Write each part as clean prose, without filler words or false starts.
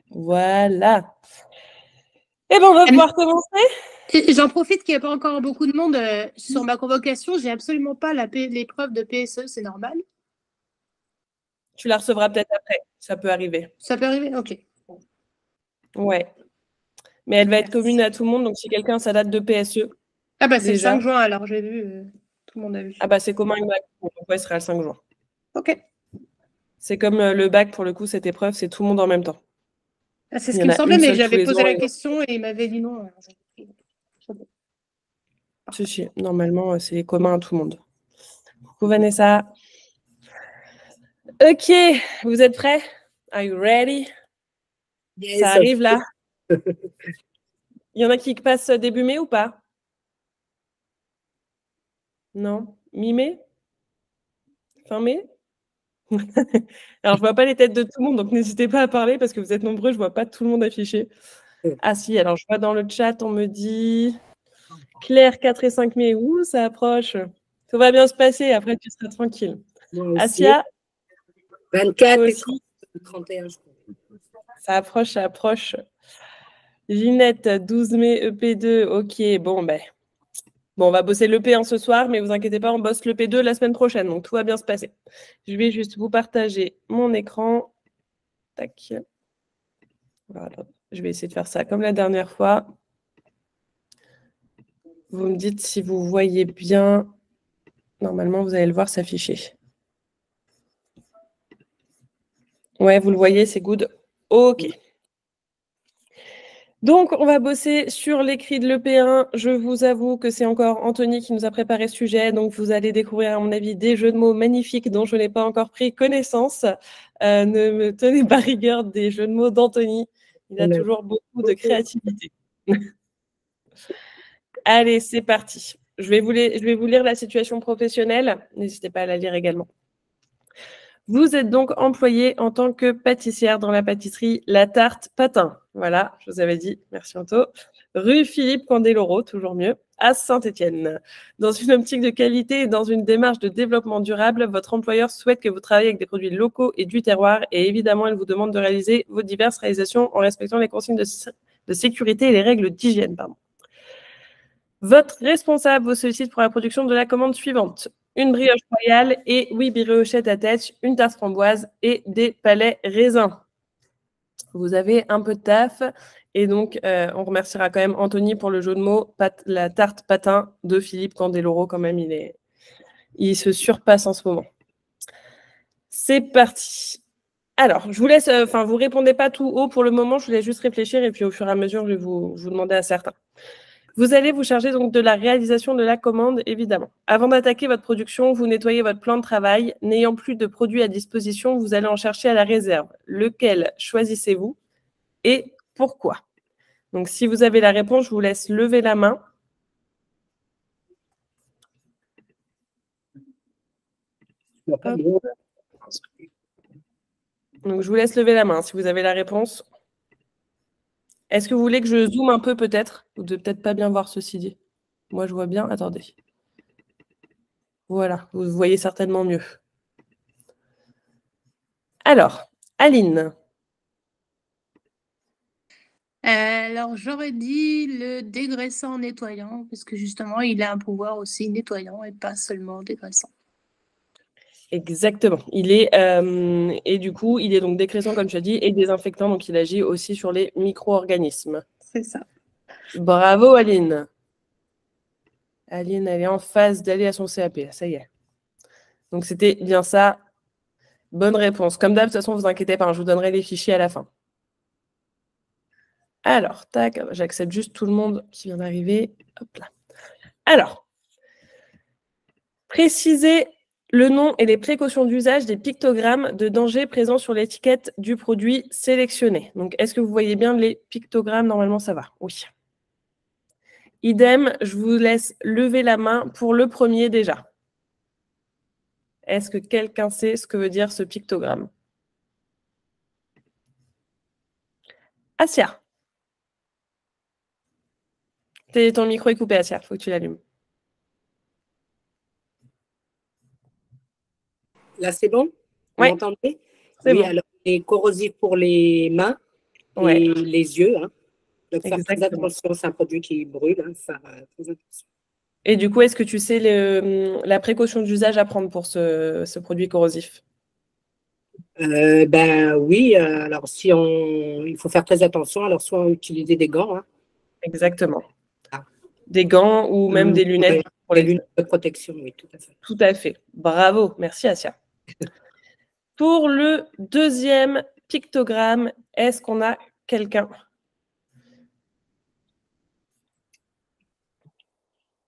Voilà. Eh bien, on va pouvoir commencer. J'en profite qu'il n'y a pas encore beaucoup de monde sur ma convocation. J'ai absolument pas l'épreuve de PSE, c'est normal. Tu la recevras peut-être après, ça peut arriver. Ça peut arriver? Ok. Ouais. Mais elle va être commune à tout le monde, donc si quelqu'un a sa date de PSE. Ah bah c'est le déjà. 5 juin alors, j'ai vu, tout le monde a vu. Ah bah c'est commun avec bac, donc ouais, ce sera le 5 juin. Ok. C'est comme le bac, pour le coup, cette épreuve, c'est tout le monde en même temps. Ah, c'est Il ce y qui en me a semblait, une mais seule tous j'avais les posé ans. la question et il m'avait dit non. Si, normalement, c'est commun à tout le monde. Coucou Vanessa. Ok, vous êtes prêts? Are you ready? Yes, Ça arrive là. Il y en a qui passent début mai ou pas? Non? Mi-mai? Fin mai? Alors, je vois pas les têtes de tout le monde, donc n'hésitez pas à parler parce que vous êtes nombreux, je vois pas tout le monde affiché. Ah si, alors je vois dans le chat, on me dit Claire, 4 et 5 mai. Ouh, ça approche. Tout va bien se passer, après tu seras tranquille. Moi aussi. Asia? 24 et aussi. 31, je crois. Ça approche, ça approche. Ginette, 12 mai, EP2. Ok, bon, ben. Bon, on va bosser l'EP1 ce soir, mais vous inquiétez pas, on bosse l'EP2 la semaine prochaine, donc tout va bien se passer. Je vais juste vous partager mon écran. Tac. Voilà. Je vais essayer de faire ça comme la dernière fois. Vous me dites si vous voyez bien. Normalement, vous allez le voir s'afficher. Ouais, vous le voyez, c'est good. Ok. Donc, on va bosser sur l'écrit de l'EP1. Je vous avoue que c'est encore Anthony qui nous a préparé ce sujet. Donc, vous allez découvrir, à mon avis, des jeux de mots magnifiques dont je n'ai pas encore pris connaissance. Ne me tenez pas rigueur des jeux de mots d'Anthony. Il a toujours beaucoup de créativité. Allez, c'est parti. Je vais vous lire la situation professionnelle. N'hésitez pas à la lire également. Vous êtes donc employé en tant que pâtissière dans la pâtisserie La Tarte Patin. Voilà, je vous avais dit, merci Anto. Rue Philippe Candeloro, toujours mieux, à Saint-Étienne. Dans une optique de qualité et dans une démarche de développement durable, votre employeur souhaite que vous travailliez avec des produits locaux et du terroir et évidemment, il vous demande de réaliser vos diverses réalisations en respectant les consignes de sécurité et les règles d'hygiène. Votre responsable vous sollicite pour la production de la commande suivante. Une brioche royale et 8 briochettes à tête, une tarte framboise et des palets raisins. Vous avez un peu de taf et donc on remerciera quand même Anthony pour le jeu de mots la tarte patin de Philippe Candeloro quand même il se surpasse en ce moment. C'est parti. Alors, je vous laisse, vous répondez pas tout haut pour le moment, je vous laisse juste réfléchir et puis au fur et à mesure, je vais vous demander à certains. Vous allez vous charger donc de la réalisation de la commande, évidemment. Avant d'attaquer votre production, vous nettoyez votre plan de travail. N'ayant plus de produits à disposition, vous allez en chercher à la réserve. Lequel choisissez-vous et pourquoi? Donc, si vous avez la réponse, je vous laisse lever la main. Donc, je vous laisse lever la main si vous avez la réponse. Est-ce que vous voulez que je zoome un peu peut-être? Vous ne devez peut-être pas bien voir ceci dit. Moi, je vois bien. Attendez. Voilà, vous voyez certainement mieux. Alors, Aline. Alors, j'aurais dit le dégraissant nettoyant, parce que justement, il a un pouvoir aussi nettoyant et pas seulement dégraissant. Exactement. Et du coup, il est donc dégraissant, comme tu as dit, et désinfectant, donc il agit aussi sur les micro-organismes. C'est ça. Bravo, Aline. Aline, elle est en phase d'aller à son CAP, ça y est. Donc, c'était bien ça. Bonne réponse. Comme d'hab, de toute façon, vous inquiétez pas, je vous donnerai les fichiers à la fin. Alors, tac, j'accepte juste tout le monde qui vient d'arriver. Hop là. Alors, précisez le nom et les précautions d'usage des pictogrammes de danger présents sur l'étiquette du produit sélectionné. Donc, est-ce que vous voyez bien les pictogrammes? Normalement, ça va. Oui. Idem, je vous laisse lever la main pour le premier déjà. Est-ce que quelqu'un sait ce que veut dire ce pictogramme? Asia. Ton micro est coupé, Asia. Il faut que tu l'allumes. Là, c'est bon? Vous Ouais. m'entendez? C'est Oui, bon. alors, c'est corrosif pour les mains Ouais, et les yeux. Hein. Donc, faire très exactement. attention, c'est un produit qui brûle. Hein, faire très attention. Et du coup, est-ce que tu sais la précaution d'usage à prendre pour ce produit corrosif? Ben oui, alors si il faut faire très attention, alors soit utiliser des gants, hein. Exactement. Ah. Des gants ou même des lunettes Ouais, pour des les... lunettes de protection, oui, tout à fait. Tout à fait. Bravo. Merci, Asia. Pour le deuxième pictogramme, est-ce qu'on a quelqu'un?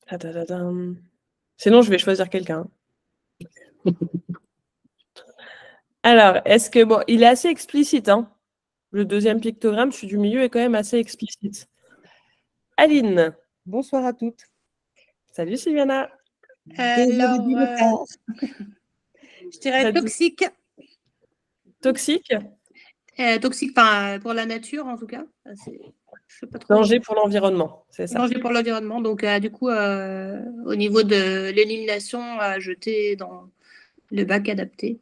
Tadadadam. Sinon, je vais choisir quelqu'un. Alors, est-ce que... Bon, il est assez explicite, hein. Le deuxième pictogramme, celui du milieu, est quand même assez explicite. Aline. Bonsoir à toutes. Salut, Sylviana. Désolée Alors, du retard. je dirais toxique. Toxique? Toxique, enfin, pour la nature, en tout cas. Je sais pas trop. Danger pour l'environnement, c'est ça. Danger pour l'environnement. Donc, du coup, au niveau de l'élimination, à jeter dans le bac adapté.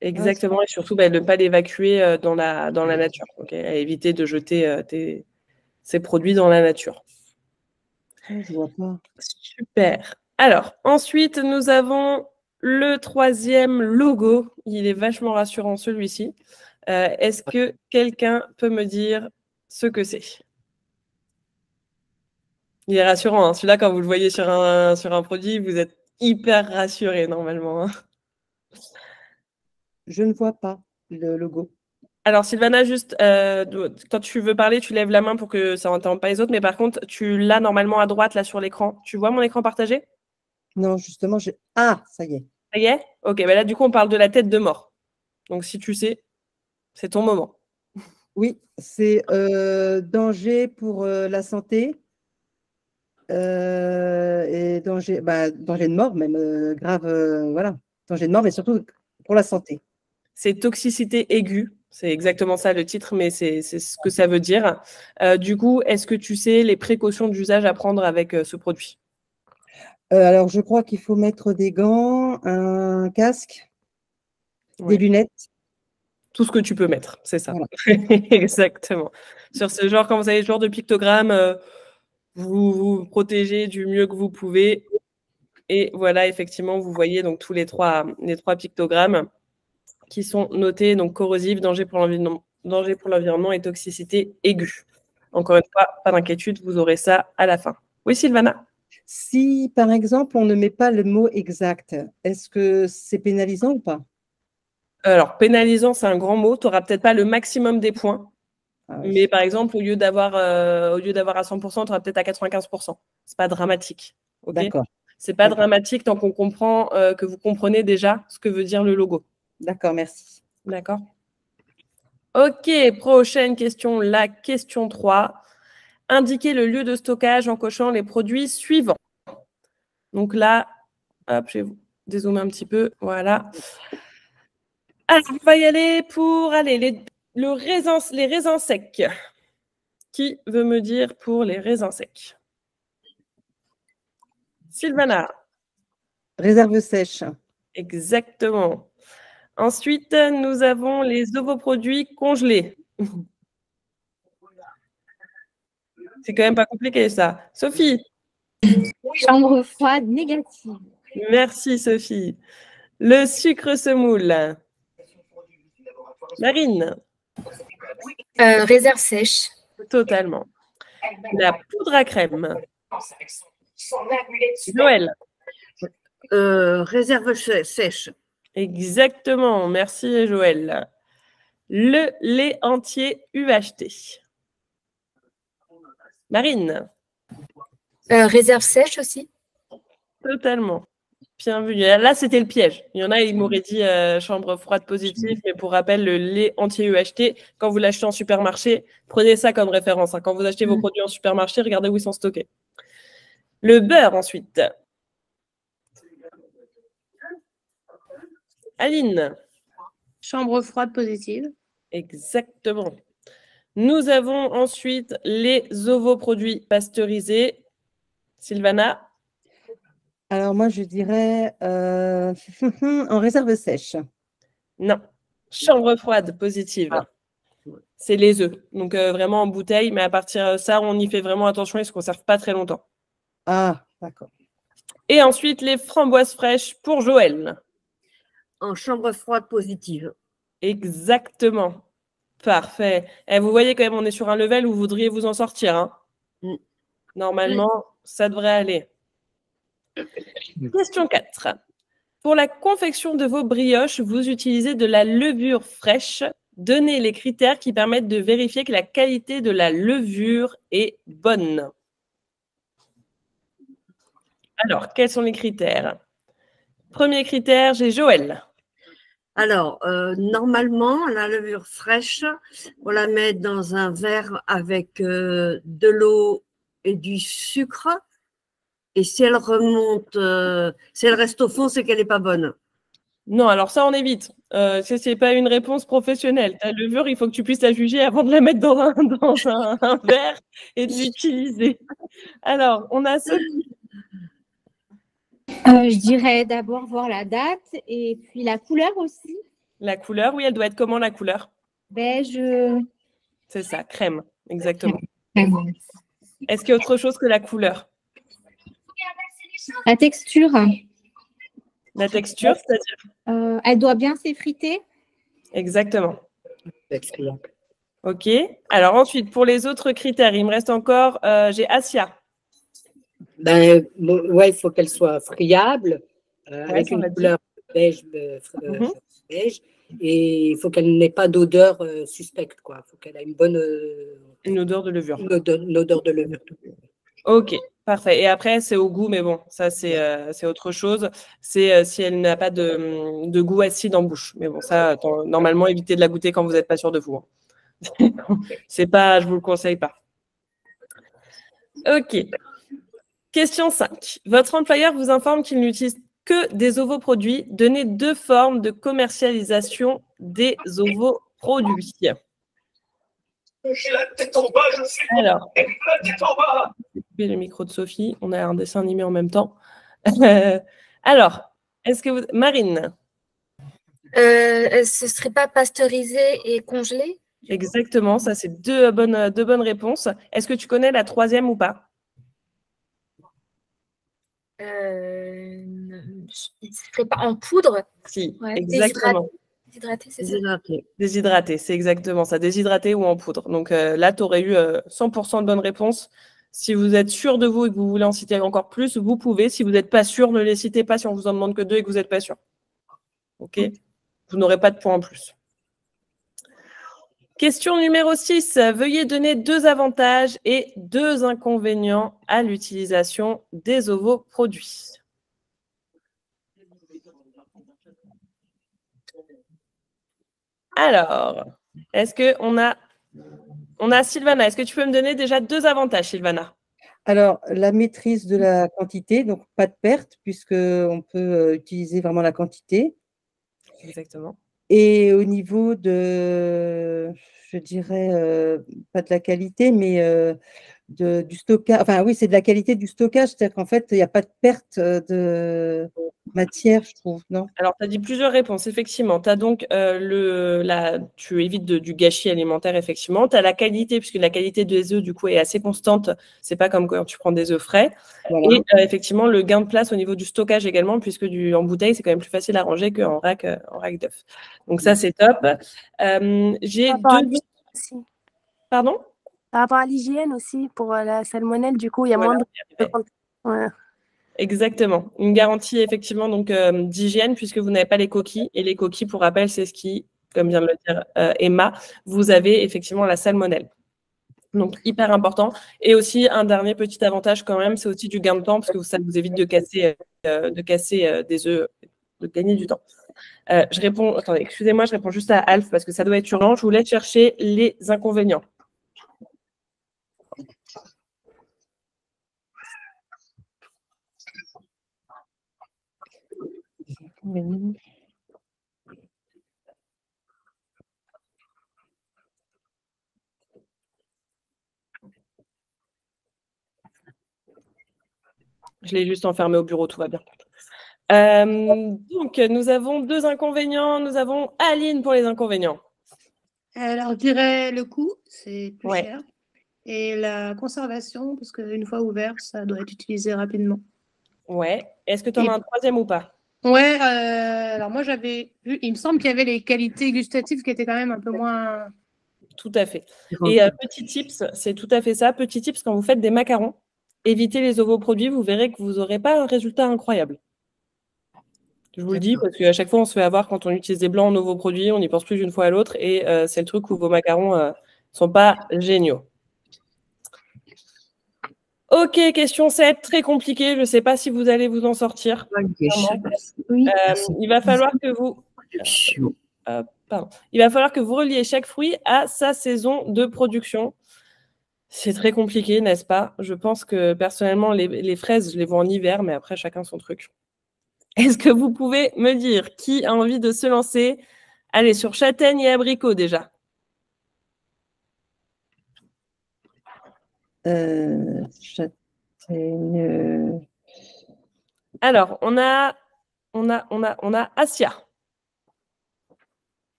Exactement, et surtout ne pas l'évacuer dans la nature. Donc, à éviter de jeter ces produits dans la nature. Je vois pas. Super. Alors, ensuite, nous avons le troisième logo. Il est vachement rassurant, celui-ci. Est-ce que quelqu'un peut me dire ce que c'est? Il est rassurant, hein. Celui-là, quand vous le voyez sur un produit, vous êtes hyper rassuré normalement, hein. Je ne vois pas le logo. Alors, Sylvana, juste, quand tu veux parler, tu lèves la main pour que ça n'entende pas les autres. Mais par contre, tu l'as normalement à droite, là, sur l'écran. Tu vois mon écran partagé? Non, justement, Ah, ça y est. Ça y est? Ok, bah là, du coup, on parle de la tête de mort. Donc, si tu sais, c'est ton moment. Oui, c'est danger pour la santé et danger de mort, même grave, voilà. Danger de mort, mais surtout pour la santé. C'est toxicité aiguë. C'est exactement ça le titre, mais c'est ce que ça veut dire. Du coup, est-ce que tu sais les précautions d'usage à prendre avec ce produit? Alors, je crois qu'il faut mettre des gants, un casque, Ouais. des lunettes. Tout ce que tu peux mettre, c'est ça. Voilà. Exactement. Sur ce genre, quand vous avez ce genre de pictogramme, vous vous protégez du mieux que vous pouvez. Et voilà, effectivement, vous voyez donc tous les trois pictogrammes qui sont notés, donc corrosif, danger pour l'environnement et toxicité aiguë. Encore une fois, pas d'inquiétude, vous aurez ça à la fin. Oui, Sylvana? Si, par exemple, on ne met pas le mot exact, est-ce que c'est pénalisant ou pas? Alors, pénalisant, c'est un grand mot. Tu n'auras peut-être pas le maximum des points. Ah oui. Mais par exemple, au lieu d'avoir à 100%, tu auras peut-être à 95%. Ce n'est pas dramatique. Okay, d'accord. Ce n'est pas dramatique tant qu'on comprend que vous comprenez déjà ce que veut dire le logo. D'accord, merci. D'accord. Ok, prochaine question, la question 3. Indiquez le lieu de stockage en cochant les produits suivants. Donc là, hop, je vais vous dézoomer un petit peu. Voilà. Alors, on va y aller pour les raisins secs. Qui veut me dire pour les raisins secs? Sylvana. Réserve sèche. Exactement. Ensuite, nous avons les ovoproduits congelés. C'est quand même pas compliqué, ça. Sophie. Chambre froide négative. Merci, Sophie. Le sucre semoule. Marine. Réserve sèche. Totalement. La poudre à crème. Joël. Réserve sèche. Exactement. Merci, Joël. Le lait entier UHT. Marine. Réserve sèche aussi. Totalement. Bien vu. Là, c'était le piège. Il y en a, ils m'auraient dit chambre froide positive, mais pour rappel, le lait entier UHT, quand vous l'achetez en supermarché, prenez ça comme référence. Quand vous achetez vos produits en supermarché, regardez où ils sont stockés. Le beurre, ensuite. Aline. Chambre froide positive. Exactement. Nous avons ensuite les ovoproduits pasteurisés. Sylvana. Alors, moi, je dirais en réserve sèche. Non. Chambre froide positive. Ah. C'est les œufs. Donc, vraiment en bouteille, mais à partir de ça, on y fait vraiment attention, ils ne se conservent pas très longtemps. Ah, d'accord. Et ensuite, les framboises fraîches pour Joël. En chambre froide positive. Exactement. Parfait. Et vous voyez quand même, on est sur un level où vous voudriez vous en sortir. Hein. Normalement, ça devrait aller. Question 4. Pour la confection de vos brioches, vous utilisez de la levure fraîche. Donnez les critères qui permettent de vérifier que la qualité de la levure est bonne. Alors, quels sont les critères? Premier critère, j'ai Joël. Alors, normalement, la levure fraîche, on la met dans un verre avec de l'eau et du sucre. Et si elle remonte, si elle reste au fond, c'est qu'elle n'est pas bonne. Non, alors ça, on évite. Ce n'est pas une réponse professionnelle. Ta levure, il faut que tu puisses la juger avant de la mettre dans un verre et de l'utiliser. Alors, on a Sophie. Je dirais d'abord voir la date et puis la couleur aussi. La couleur, oui, elle doit être comment la couleur? Beige. C'est ça, crème, exactement. Crème. Est-ce qu'il y a autre chose que la couleur? La texture. La texture, c'est-à-dire? Elle doit bien s'effriter. Exactement. Ok. Alors ensuite, pour les autres critères, il me reste encore, j'ai Asia. Ben, ouais, il faut qu'elle soit friable, avec une couleur beige, beige, et il faut qu'elle n'ait pas d'odeur suspecte, quoi. Il faut qu'elle ait une bonne une odeur de levure. Une odeur de levure. Ok, parfait. Et après, c'est au goût, mais bon, ça, c'est autre chose. C'est si elle n'a pas de goût acide en bouche. Mais bon, ça, normalement, évitez de la goûter quand vous n'êtes pas sûr de vous. Hein. C'est pas, je vous le conseille pas. Ok. Question 5. Votre employeur vous informe qu'il n'utilise que des ovoproduits. Donnez 2 formes de commercialisation des ovoproduits. J'ai la tête en bas, je suis. Alors, la tête en bas. le micro de Sophie, on a un dessin animé en même temps. Alors, est-ce que vous... Marine? Ce ne serait pas pasteurisé et congelé? Exactement, ça c'est deux bonnes réponses. Est-ce que tu connais la troisième ou pas? Ce ne serait pas en poudre? Si, Ouais, exactement. Déshydraté, c'est ça? Déshydraté, c'est exactement ça. Déshydraté ou en poudre. Donc là, tu aurais eu 100% de bonnes réponses. Si vous êtes sûr de vous et que vous voulez en citer encore plus, vous pouvez. Si vous n'êtes pas sûr, ne les citez pas si on vous en demande que 2 et que vous n'êtes pas sûr. OK? Vous n'aurez pas de points en plus. Question numéro 6. Veuillez donner 2 avantages et 2 inconvénients à l'utilisation des ovoproduits. Alors, est-ce qu'on a Sylvana? Est-ce que tu peux me donner déjà 2 avantages, Sylvana? Alors, la maîtrise de la quantité, donc pas de perte, puisqu'on peut utiliser vraiment la quantité. Exactement. Et au niveau de, je dirais, pas de la qualité, mais du stockage. Enfin, oui, c'est de la qualité du stockage, c'est-à-dire qu'en fait, il n'y a pas de perte de matière, je trouve, non? Alors, tu as dit plusieurs réponses, effectivement. Tu as donc tu évites du gâchis alimentaire, effectivement. Tu as la qualité, puisque la qualité des œufs, du coup, est assez constante. C'est pas comme quand tu prends des œufs frais. Voilà. Et effectivement, le gain de place au niveau du stockage également, puisque en bouteille, c'est quand même plus facile à ranger qu'en rack d'œufs. Donc, ça, c'est top. J'ai 2. Pardon? Par rapport à l'hygiène aussi, pour la salmonelle, du coup, il y a moins de... Ouais. Exactement. Une garantie, effectivement, donc d'hygiène, puisque vous n'avez pas les coquilles. Et les coquilles, pour rappel, c'est ce qui, comme vient de le dire Emma, vous avez effectivement la salmonelle. Donc, hyper important. Et aussi, un dernier petit avantage quand même, c'est aussi du gain de temps, parce que ça vous évite de casser des œufs, de gagner du temps. Je réponds, attendez, excusez-moi, je réponds juste à Alf, parce que ça doit être urgent. Je vous laisse chercher les inconvénients. Je l'ai juste enfermé au bureau, tout va bien. Donc, nous avons 2 inconvénients. Nous avons Aline pour les inconvénients. Alors, je dirais le coût, c'est plus Ouais. cher. Et la conservation, parce qu'une fois ouvert, ça doit être utilisé rapidement. Ouais. Est-ce que tu en Et- as un troisième ou pas? Ouais, alors moi j'avais vu, il me semble qu'il y avait les qualités gustatives qui étaient quand même un peu moins. Tout à fait. Et petit tips, c'est tout à fait ça. Petit tips, quand vous faites des macarons, évitez les ovoproduits, vous verrez que vous n'aurez pas un résultat incroyable. Je vous le dis parce qu'à chaque fois, on se fait avoir quand on utilise des blancs en ovoproduits, on n'y pense plus d'une fois à l'autre et c'est le truc où vos macarons ne sont pas géniaux. Ok, question 7, très compliquée. Je ne sais pas si vous allez vous en sortir. Oui. Il va falloir que vous... pardon. Il va falloir que vous reliez chaque fruit à sa saison de production. C'est très compliqué, n'est-ce pas? Je pense que personnellement, les fraises, je les vois en hiver, mais après, chacun son truc. Est-ce que vous pouvez me dire qui a envie de se lancer? Allez, sur châtaigne et abricot déjà. Châtaigne. Alors, on a Asia.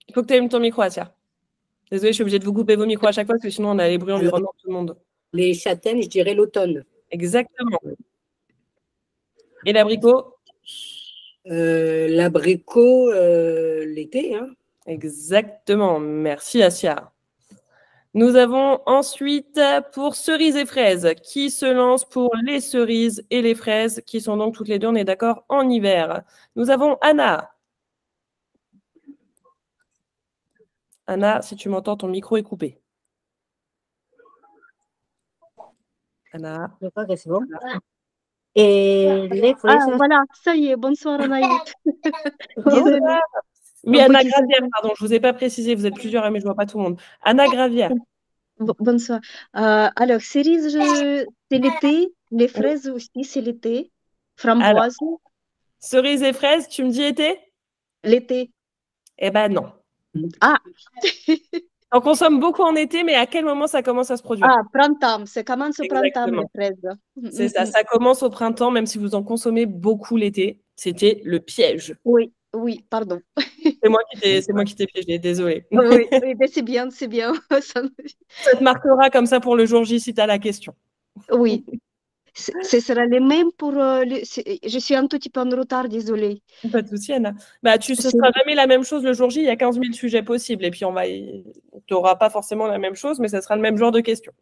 Il faut que tu allumes ton micro, Asia. Désolée, je suis obligée de vous couper vos micros à chaque fois parce que sinon on a les bruits environnants de tout le monde. Les châtaignes, je dirais l'automne. Exactement. Et l'abricot? L'abricot, l'été. Hein. Exactement. Merci, Asia. Nous avons ensuite pour cerises et fraises. Qui se lance pour les cerises et les fraises, qui sont donc toutes les deux, on est d'accord, en hiver. Nous avons Anna. Anna, si tu m'entends, ton micro est coupé. Anna. Je crois que c'est bon. Et les fraises. Voilà, ça y est, bonsoir Anaïs. Bonsoir. Oui, Anna Gravière, pardon, je ne vous ai pas précisé, vous êtes plusieurs, mais je ne vois pas tout le monde. Anna Gravière. Bonsoir. Alors, cerises, c'est l'été, les fraises aussi, c'est l'été. Framboises. Cerises et fraises, tu me dis été? L'été. Eh ben non. Ah. On consomme beaucoup en été, mais à quel moment ça commence à se produire? Ah, printemps, ça commence au printemps, les fraises. C'est ça, ça commence au printemps, même si vous en consommez beaucoup l'été. C'était le piège. Oui, oui, pardon. C'est moi qui t'ai piégé, désolée. Oui, mais c'est bien, c'est bien. Ça te marquera comme ça pour le jour J si tu as la question. Oui. Ce sera les mêmes pour... Je suis un tout petit peu en retard, désolée. Pas de souci, Anna. Bah, ce sera jamais la même chose le jour J, il y a 15 000 sujets possibles. Et puis, tu n'auras pas forcément la même chose, mais ça sera le même genre de questions.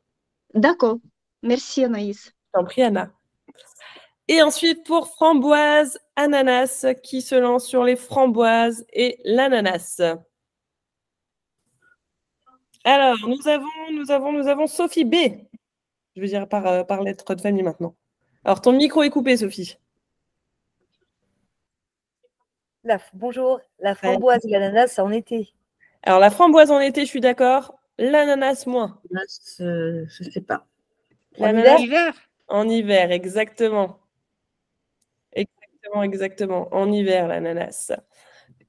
D'accord. Merci, Anaïs. Je t'en prie, Anna. Et ensuite, pour framboise, ananas, qui se lance sur les framboises et l'ananas. Alors, nous avons Sophie B. Je veux dire par lettre de famille maintenant. Alors, ton micro est coupé, Sophie. Bonjour, la framboise et l'ananas en été. Alors, la framboise en été, je suis d'accord. L'ananas, moins. Je ne sais pas. En hiver? En hiver, exactement. Exactement. En hiver, l'ananas.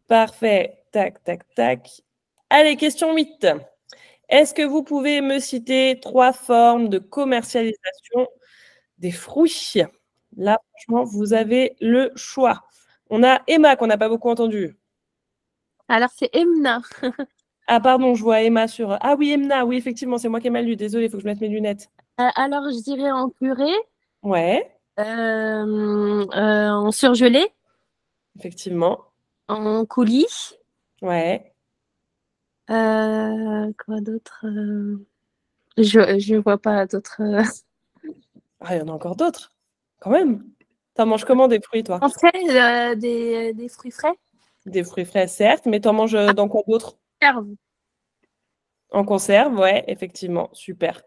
Parfait. Tac, tac, tac. Allez, question 8. Est-ce que vous pouvez me citer 3 formes de commercialisation des fruits? Là, franchement, vous avez le choix. On a Emma, qu'on n'a pas beaucoup entendu. Alors, c'est Emna. Ah, pardon, je vois Emma sur... Ah oui, Emna, oui, effectivement, c'est moi qui ai mal lu. Désolée, il faut que je mette mes lunettes. Alors, je dirais en purée. Ouais. En surgelé. Effectivement. En coulis. Ouais. Quoi d'autre? Je ne vois pas d'autres. Ah, il y en a encore d'autres, quand même. T'en manges comment des fruits, toi? En fait, des fruits frais. Des fruits frais, certes, mais t'en manges dans quoi d'autre? En conserve, ouais, effectivement, super.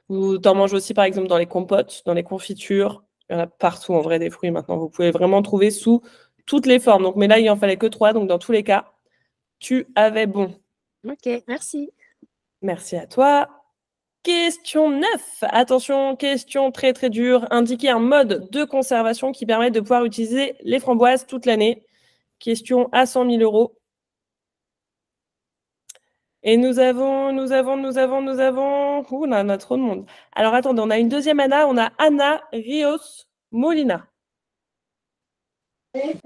Ou t'en manges aussi, par exemple, dans les compotes, dans les confitures. Il y en a partout, en vrai, des fruits maintenant. Vous pouvez vraiment trouver sous toutes les formes. Donc, mais là, il en fallait que 3. Donc, dans tous les cas, tu avais bon. Ok, merci. Merci à toi. Question 9. Attention, question très, très dure. Indiquer un mode de conservation qui permet de pouvoir utiliser les framboises toute l'année. Question à 100 000 €. Et nous avons... Ouh, on a trop de monde. Alors, attendez, on a une deuxième Anna. On a Anna Rios Molina. Mais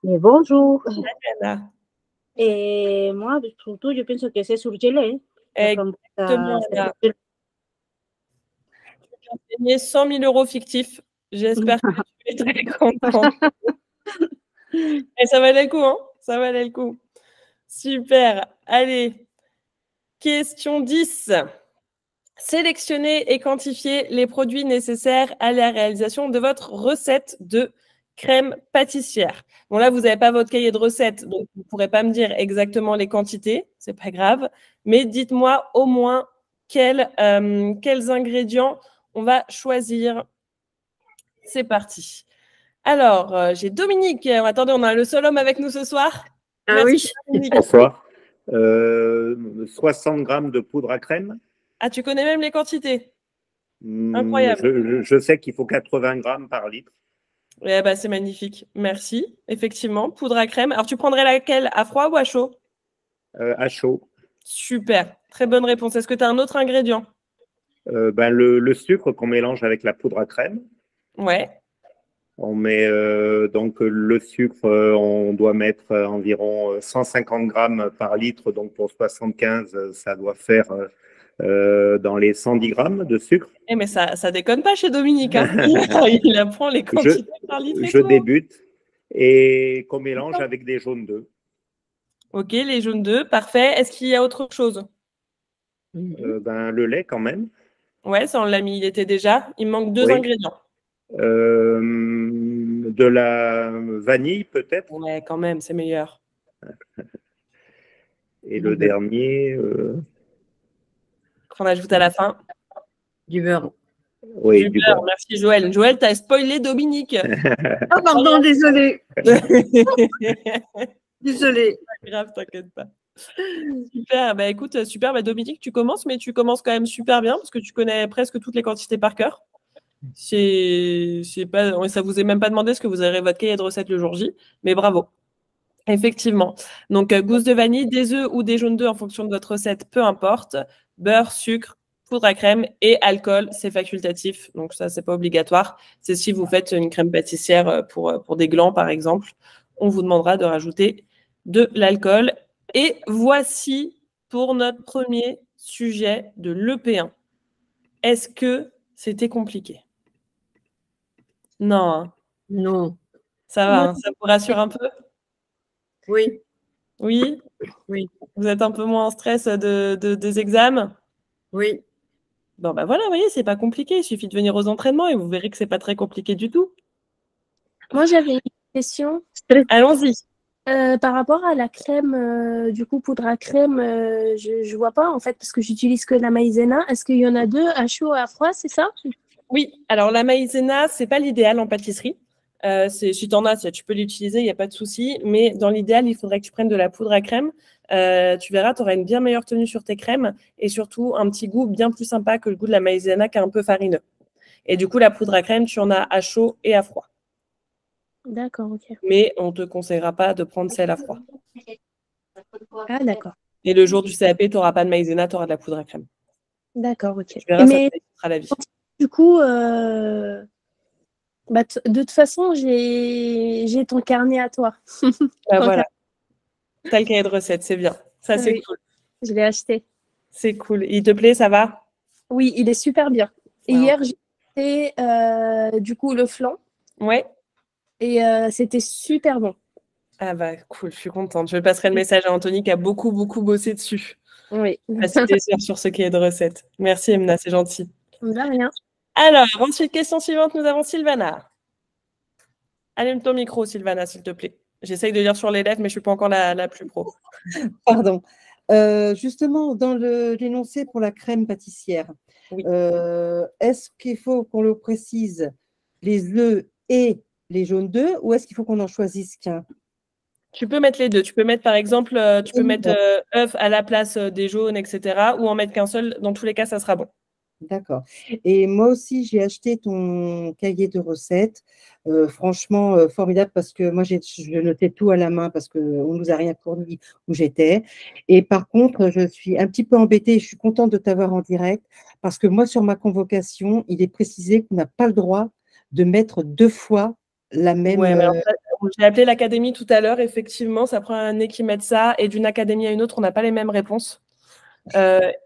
bonjour. Salut, Anna. Et moi, surtout, je pense que c'est surgelé. Exactement. Tu as gagné 100 000 € fictifs. J'espère que tu es très content. Et ça valait le coup, hein? Ça valait le coup. Super. Allez. Question 10. Sélectionnez et quantifiez les produits nécessaires à la réalisation de votre recette de crème pâtissière. Bon, là, vous n'avez pas votre cahier de recettes, donc vous ne pourrez pas me dire exactement les quantités, c'est pas grave, mais dites-moi au moins quels ingrédients on va choisir. C'est parti. Alors, j'ai Dominique. Attendez, on a le seul homme avec nous ce soir. Ah Merci, oui. Dominique. Bonsoir. 60 grammes de poudre à crème. Ah, tu connais même les quantités. Incroyable. Je sais qu'il faut 80 grammes par litre. Eh ben, c'est magnifique. Merci. Effectivement, poudre à crème. Alors, tu prendrais laquelle? À froid ou à chaud? À chaud. Super. Très bonne réponse. Est-ce que tu as un autre ingrédient? Le sucre qu'on mélange avec la poudre à crème. Ouais. On met donc le sucre, on doit mettre environ 150 grammes par litre. Donc pour 75, ça doit faire dans les 110 grammes de sucre. Eh mais ça déconne pas chez Dominique. Hein. Il apprend les quantités par litre. Je débute et qu'on mélange avec des jaunes d'œufs. Ok, les jaunes d'œufs, parfait. Est-ce qu'il y a autre chose? Le lait quand même. Ouais, ça on l'a mis, il était déjà. Il manque deux ingrédients. De la vanille peut-être. Ouais, quand même, c'est meilleur. Et le dernier. Qu'on ajoute à la fin. Du beurre. Oui, du beurre. Merci Joël. Joël, t'as spoilé Dominique. Ah pardon, désolé. Désolé. Pas grave, t'inquiète pas. Super, bah écoute, super, bah Dominique, tu commences, mais tu commences quand même super bien parce que tu connais presque toutes les quantités par cœur. C'est pas, ça vous est même pas demandé ce que vous aurez votre cahier de recettes le jour J, mais bravo. Effectivement. Donc, gousse de vanille, des œufs ou des jaunes d'œufs en fonction de votre recette, peu importe. Beurre, sucre, poudre à crème et alcool, c'est facultatif. Donc, ça, c'est pas obligatoire. C'est si vous faites une crème pâtissière pour des glands, par exemple, on vous demandera de rajouter de l'alcool. Et voici pour notre premier sujet de l'EP1. Est-ce que c'était compliqué? Non. Hein. Non. Ça va, hein, ça vous rassure un peu? Oui. Oui? Oui. Vous êtes un peu moins en stress des examens? Oui. Bon, bah voilà, vous voyez, c'est pas compliqué. Il suffit de venir aux entraînements et vous verrez que c'est pas très compliqué du tout. Moi, j'avais une question. Allons-y. Par rapport à la crème, du coup, poudre à crème, je vois pas en fait parce que j'utilise que la maïzena. Est-ce qu'il y en a deux, à chaud et à froid, c'est ça? Oui, alors la maïzena, c'est pas l'idéal en pâtisserie. Si tu en as, tu peux l'utiliser, il n'y a pas de souci. Mais dans l'idéal, il faudrait que tu prennes de la poudre à crème. Tu verras, tu auras une bien meilleure tenue sur tes crèmes et surtout un petit goût bien plus sympa que le goût de la maïzena qui est un peu farineux. Et du coup, la poudre à crème, tu en as à chaud et à froid. D'accord, ok. Mais on ne te conseillera pas de prendre celle à froid. Ah, d'accord. Et le jour du CAP, tu n'auras pas de maïzena, tu auras de la poudre à crème. D'accord, ok. Tu verras, mais ça sera la vie. Du coup, de toute façon, j'ai ton carnet à toi. Bah voilà. T'as le cahier de recettes, c'est bien. Ça, c'est cool. Je l'ai acheté. C'est cool. Il te plaît, ça va? Oui, il est super bien. Et wow. Hier, j'ai fait du coup le flan. Ouais. Et c'était super bon. Ah bah cool, je suis contente. Je passerai le message à Anthony qui a beaucoup bossé dessus. Oui. Passé des heures sur ce cahier de recettes. Merci Emna, c'est gentil. De rien. Alors, ensuite, question suivante, nous avons Sylvana. Allume ton micro, Sylvana, s'il te plaît. J'essaye de lire sur les lèvres, mais je ne suis pas encore la plus pro. Pardon. Justement, dans l'énoncé pour la crème pâtissière, oui. Est-ce qu'il faut qu'on le précise les œufs et les jaunes d'œufs ou est-ce qu'il faut qu'on en choisisse qu'un? Tu peux mettre les deux. Tu peux mettre, par exemple, œufs à la place des jaunes, etc. ou en mettre qu'un seul. Dans tous les cas, ça sera bon. D'accord. Et moi aussi, j'ai acheté ton cahier de recettes. Franchement, formidable parce que moi, je notais tout à la main parce qu'on ne nous a rien fourni où j'étais. Et par contre, je suis un petit peu embêtée. Je suis contente de t'avoir en direct parce que moi, sur ma convocation, il est précisé qu'on n'a pas le droit de mettre 2 fois la même… Ouais, mais alors, J'ai appelé l'académie tout à l'heure, effectivement, ça prend un nez qu'ils mettent ça, et d'une académie à une autre, on n'a pas les mêmes réponses.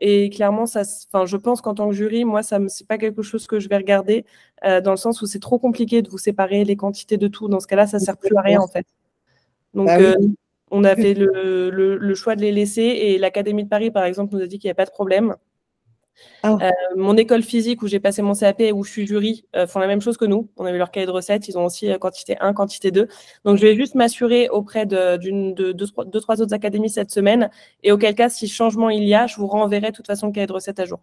Et clairement, je pense qu'en tant que jury, moi, c'est pas quelque chose que je vais regarder, dans le sens où c'est trop compliqué de vous séparer les quantités de tout. Dans ce cas-là, ça sert plus à rien, en fait. Donc, on a fait le choix de les laisser, et l'Académie de Paris, par exemple, nous a dit qu'il n'y avait pas de problème. Mon école physique où j'ai passé mon CAP et où je suis jury font la même chose que nous. On avait leur cahier de recettes, ils ont aussi quantité 1, quantité 2. Donc, je vais juste m'assurer auprès de 2-3 autres académies cette semaine, et auquel cas, si changement il y a, je vous renverrai de toute façon le cahier de recettes à jour.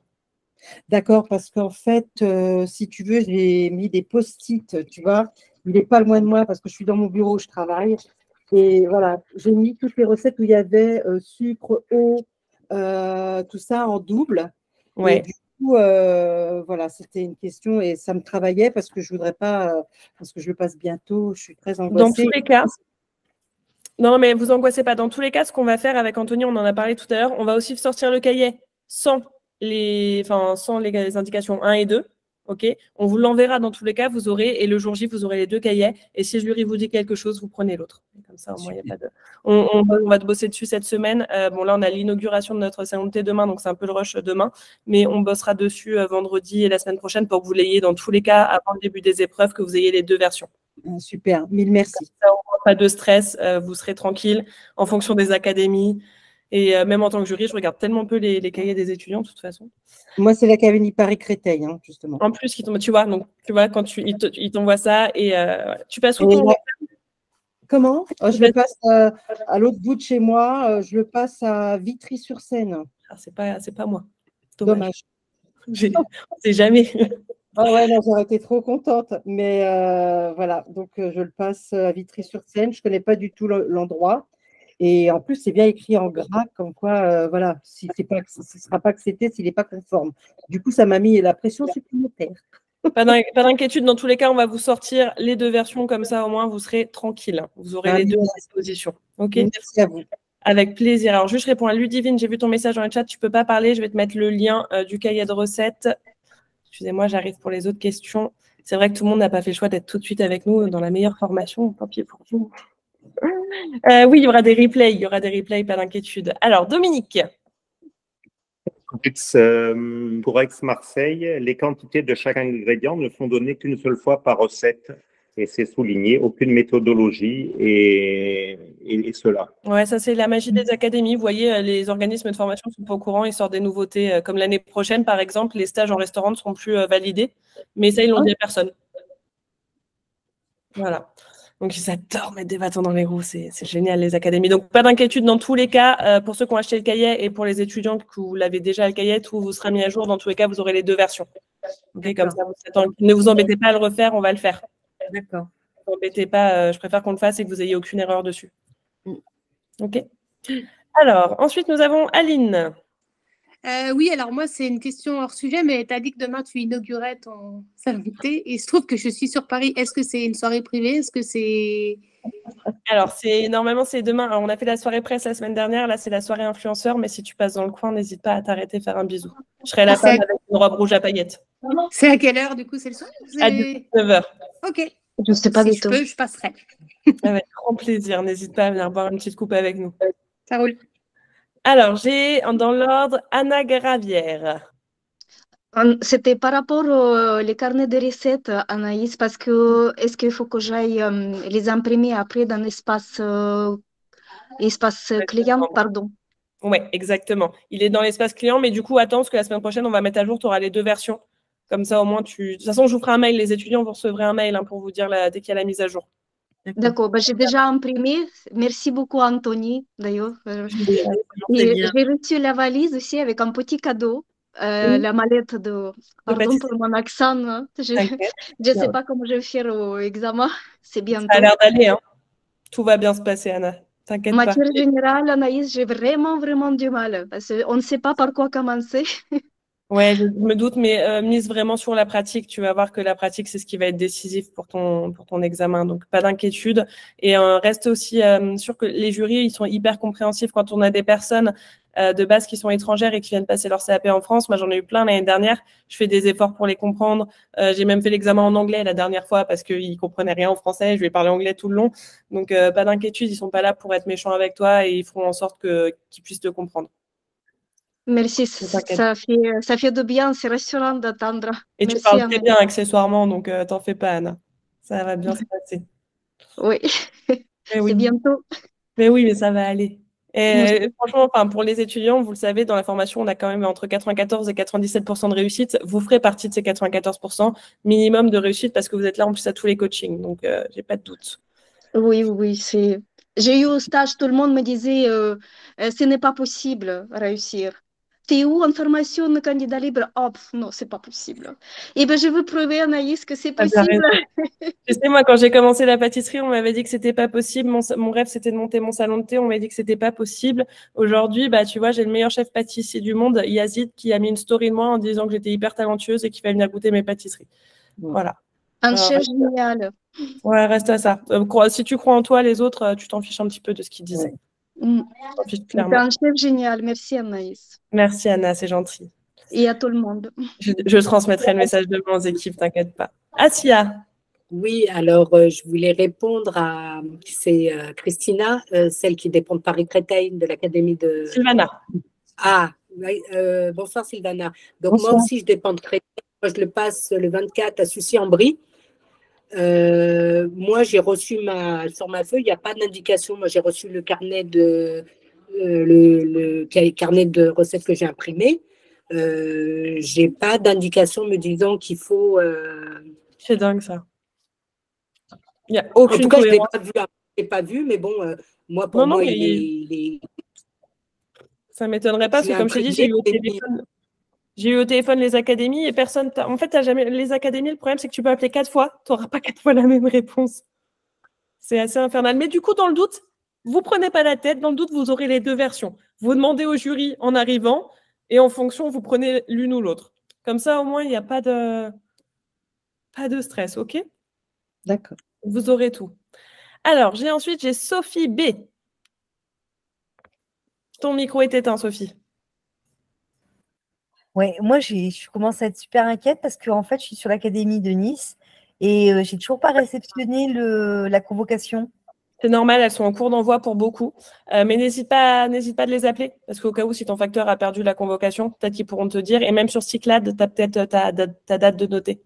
D'accord, parce qu'en fait, si tu veux, j'ai mis des post-it, tu vois. Il n'est pas loin de moi parce que je suis dans mon bureau, je travaille. Et voilà, j'ai mis toutes les recettes où il y avait sucre, eau, tout ça en double. Ouais. Et du coup, voilà, c'était une question et ça me travaillait parce que je voudrais pas, parce que je le passe bientôt, je suis très angoissée. Dans tous les cas, non, mais vous angoissez pas. Dans tous les cas, ce qu'on va faire avec Anthony, on en a parlé tout à l'heure, on va aussi sortir le cahier sans les indications 1 et 2. OK, on vous l'enverra dans tous les cas, vous aurez, et le jour J, vous aurez les deux cahiers. Et si le jury vous dit quelque chose, vous prenez l'autre. Comme ça, au moins, il n'y a pas de. On va bosser dessus cette semaine. Bon, là, on a l'inauguration de notre salon de thé demain, donc c'est un peu le rush demain. Mais on bossera dessus vendredi et la semaine prochaine pour que vous l'ayez dans tous les cas avant le début des épreuves, que vous ayez les deux versions. Super, mille merci. Ça, pas de stress, vous serez tranquille en fonction des académies. Et même en tant que jury, je regarde tellement peu les cahiers des étudiants, de toute façon. Moi, c'est l'Académie Paris-Créteil, hein, justement. En plus, tu vois, quand ils t'envoient ça, et tu passes où ton... Comment? Je le passe à l'autre bout de chez moi, je le passe à Vitry-sur-Seine. Ah, c'est pas moi. Dommage. On sait jamais. Ah ouais, non, j'aurais été trop contente. Mais voilà, donc je le passe à Vitry-sur-Seine. Je ne connais pas du tout l'endroit. Et en plus, c'est bien écrit en gras, comme quoi, voilà, ce ne sera pas accepté s'il n'est pas conforme. Du coup, ça m'a mis la pression supplémentaire. Pas d'inquiétude, dans tous les cas, on va vous sortir les deux versions, comme ça, au moins, vous serez tranquille. Vous aurez les deux à disposition. OK ? Merci à vous. Avec plaisir. Alors, juste, je réponds à Ludivine, j'ai vu ton message dans le chat, tu ne peux pas parler, je vais te mettre le lien du cahier de recettes. Excusez-moi, j'arrive pour les autres questions. C'est vrai que tout le monde n'a pas fait le choix d'être tout de suite avec nous dans la meilleure formation. Tant pis pour vous. Oui, il y aura des replays, pas d'inquiétude. Alors, Dominique. Pour Aix-Marseille, les quantités de chaque ingrédient ne sont données qu'une seule fois par recette. Et c'est souligné, aucune méthodologie et cela. Ouais, ça c'est la magie des académies. Vous voyez, les organismes de formation ne sont pas au courant, ils sortent des nouveautés. Comme l'année prochaine, par exemple, les stages en restaurant ne seront plus validés. Mais ça, ils l'ont dit à personne. Voilà. Donc, ils adorent mettre des bâtons dans les roues. C'est génial, les académies. Donc, pas d'inquiétude dans tous les cas. Pour ceux qui ont acheté le cahier et pour les étudiants que vous l'avez déjà le cahier, tout vous sera mis à jour. Dans tous les cas, vous aurez les deux versions. Okay, comme ça, ne vous embêtez pas à le refaire, on va le faire. D'accord. Ne vous embêtez pas, je préfère qu'on le fasse et que vous n'ayez aucune erreur dessus. OK. Alors, ensuite, nous avons Aline. Oui, alors moi, c'est une question hors sujet, mais tu as dit que demain, tu inaugurais ton salon de thé. Et il se trouve que je suis sur Paris. Est-ce que c'est une soirée privée? Est-ce que c'est… Alors, normalement, c'est demain. Alors, on a fait la soirée presse la semaine dernière. Là, c'est la soirée influenceur. Mais si tu passes dans le coin, n'hésite pas à t'arrêter, faire un bisou. Je serai la femme avec une robe rouge à paillettes. C'est à quelle heure, du coup? C'est le soir? À 19h. OK. Je ne sais pas si du je tout. peux, je passerai. Avec grand plaisir. N'hésite pas à venir boire une petite coupe avec nous. Ça roule. Alors, j'ai dans l'ordre Anna Gravière. C'était par rapport aux carnets de recettes, Anaïs, parce que est-ce qu'il faut que j'aille les imprimer après dans l'espace client, pardon. Oui, exactement. Il est dans l'espace client, mais du coup, attends, parce que la semaine prochaine, on va mettre à jour, tu auras les deux versions. Comme ça, au moins, De toute façon, je vous ferai un mail. Les étudiants, vous recevrez un mail pour vous dire dès qu'il y a la mise à jour. D'accord, j'ai déjà imprimé. Merci beaucoup, Anthony, d'ailleurs. J'ai reçu la valise aussi avec un petit cadeau. La mallette de… Pardon pour mon accent. Hein. Je ne sais pas comment je vais faire au examen. C'est bientôt. Ça a l'air d'aller. Hein. Tout va bien se passer, Anna. T'inquiète pas. Matière générale, Anaïs, j'ai vraiment du mal. Parce qu'on ne sait pas par quoi commencer. Ouais, je me doute, mais mise vraiment sur la pratique. Tu vas voir que la pratique, c'est ce qui va être décisif pour ton examen. Donc, pas d'inquiétude. Et reste aussi sûr que les jurys, ils sont hyper compréhensifs quand on a des personnes de base qui sont étrangères et qui viennent passer leur CAP en France. Moi, j'en ai eu plein l'année dernière. Je fais des efforts pour les comprendre. J'ai même fait l'examen en anglais la dernière fois parce qu'ils comprenaient rien en français. Je lui ai parlé anglais tout le long. Donc, pas d'inquiétude, ils sont pas là pour être méchants avec toi et ils feront en sorte qu'ils puissent te comprendre. Merci, ça fait de bien, c'est rassurant d'entendre. Et Merci, tu parles Anna. très bien accessoirement, donc t'en fais pas, Anna. Ça va bien se passer. Oui, oui. c'est bientôt. Mais oui, mais ça va aller. Et franchement, enfin, pour les étudiants, vous le savez, dans la formation, on a quand même entre 94 et 97% de réussite. Vous ferez partie de ces 94% minimum de réussite parce que vous êtes là en plus à tous les coachings. Donc, j'ai pas de doute. Oui, oui, c'est. J'ai eu au stage, tout le monde me disait ce n'est pas possible réussir. T'es où en formation de candidat libre? Oh, non, c'est pas possible. Eh bien, je veux prouver, Anaïs, que c'est possible. Tu sais, moi, quand j'ai commencé la pâtisserie, on m'avait dit que c'était pas possible. Mon rêve, c'était de monter mon salon de thé. On m'a dit que c'était pas possible. Aujourd'hui, bah, tu vois, j'ai le meilleur chef pâtissier du monde, Yazid, qui a mis une story de moi en disant que j'étais hyper talentueuse et qu'il fallait venir goûter mes pâtisseries. Voilà. Un chef génial. Ouais, reste à ça. Si tu crois en toi, les autres, tu t'en fiches un petit peu de ce qu'ils disaient. C'est un chef génial. Merci, Anaïs. Merci, Anna, c'est gentil. Et à tout le monde. Je transmettrai le message demain aux équipes, t'inquiète pas. Asia. Oui, alors je voulais répondre à Christina, celle qui dépend de Paris-Créteil, de l'Académie de… Sylvana. Ah, bonsoir Sylvana. Donc bonsoir. Moi aussi, je dépends de Créteil. Moi, je le passe le 24 à Sucy-en-Brie. Moi, j'ai reçu sur ma feuille, il n'y a pas d'indication. Moi, j'ai reçu le carnet carnet de recettes que j'ai imprimé. J'ai pas d'indication me disant qu'il faut… C'est dingue, ça. Il n'y a aucune en tout cas, cohérence. Je ne l'ai pas vu, mais bon, moi, pour moi, ça ne m'étonnerait pas, parce que comme je t'ai dit, j'ai eu au téléphone les académies et personne… En fait, les académies, le problème, c'est que tu peux appeler 4 fois, tu n'auras pas 4 fois la même réponse. C'est assez infernal. Mais du coup, dans le doute, vous ne prenez pas la tête. Dans le doute, vous aurez les deux versions. Vous demandez au jury en arrivant et en fonction, vous prenez l'une ou l'autre. Comme ça, au moins, il n'y a pas de stress, OK? D'accord. Vous aurez tout. Alors, ensuite, j'ai Sophie B. Ton micro est éteint, Sophie. Oui, moi, je commence à être super inquiète parce qu'en fait, je suis sur l'Académie de Nice et je n'ai toujours pas réceptionné la convocation. C'est normal, elles sont en cours d'envoi pour beaucoup. Mais n'hésite pas de les appeler, parce qu'au cas où, si ton facteur a perdu la convocation, peut-être qu'ils pourront te dire. Et même sur Cyclade, tu as peut-être ta date de noter.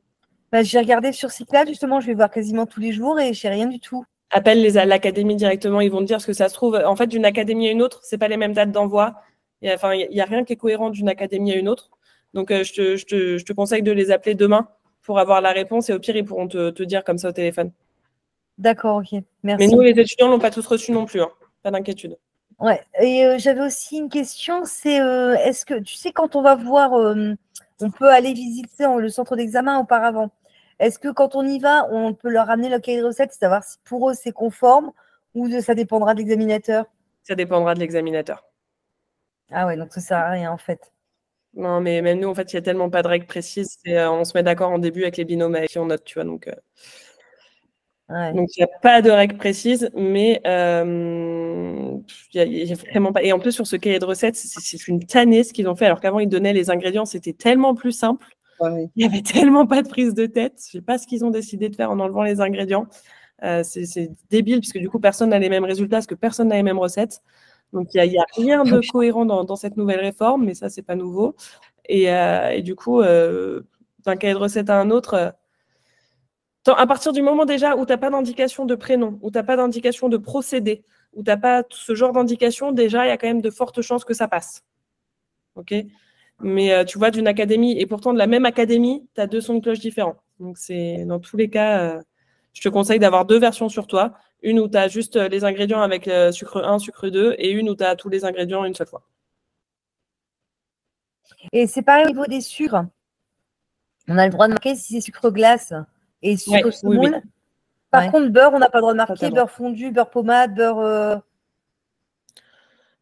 Bah, j'ai regardé sur Cyclade, justement, je vais voir quasiment tous les jours et je n'ai rien du tout. Appelle l'académie directement, ils vont te dire ce que ça se trouve. En fait, d'une académie à une autre, ce n'est pas les mêmes dates d'envoi. Il n'y a rien qui est cohérent d'une académie à une autre. Donc, je te conseille de les appeler demain pour avoir la réponse. Et au pire, ils pourront te dire comme ça au téléphone. D'accord, ok. Merci. Mais nous, les étudiants ne l'ont pas tous reçu non plus. Hein. Pas d'inquiétude. Ouais. Et j'avais aussi une question, c'est est-ce que, tu sais, quand on va voir, on peut aller visiter le centre d'examen auparavant. Est-ce que quand on y va, on peut leur ramener le cahier de recettes, savoir si pour eux c'est conforme ou ça dépendra de l'examinateur? Ça dépendra de l'examinateur. Ah ouais, donc ça sert à rien en fait. Non, mais même nous, en fait, il n'y a tellement pas de règles précises. On se met d'accord en début avec les binômes avec qui on note, tu vois. Donc, il n'y a pas de règles précises, mais il y a vraiment pas. Et en plus, sur ce cahier de recettes, c'est une tannée ce qu'ils ont fait. Alors qu'avant, ils donnaient les ingrédients, c'était tellement plus simple. Ouais. Il n'y avait tellement pas de prise de tête. Je ne sais pas ce qu'ils ont décidé de faire en enlevant les ingrédients. C'est débile, puisque du coup, personne n'a les mêmes résultats, parce que personne n'a les mêmes recettes. Donc, il n'y a rien de cohérent dans cette nouvelle réforme, mais ça, ce n'est pas nouveau. Et du coup, d'un cahier de recettes à un autre, à partir du moment déjà où tu n'as pas d'indication de prénom, où tu n'as pas d'indication de procédé, où tu n'as pas ce genre d'indication, déjà, il y a quand même de fortes chances que ça passe. OK ? Mais tu vois, d'une académie, et pourtant de la même académie, tu as 2 sons de cloche différents. Donc, c'est dans tous les cas, je te conseille d'avoir 2 versions sur toi. Une où tu as juste les ingrédients avec sucre 1, sucre 2, et une où tu as tous les ingrédients une seule fois. Et c'est pareil au niveau des sucres. On a le droit de marquer si c'est sucre glace et sucre semoule. Oui. Par contre, beurre, on n'a pas le droit de marquer beurre fondu, beurre pommade, beurre…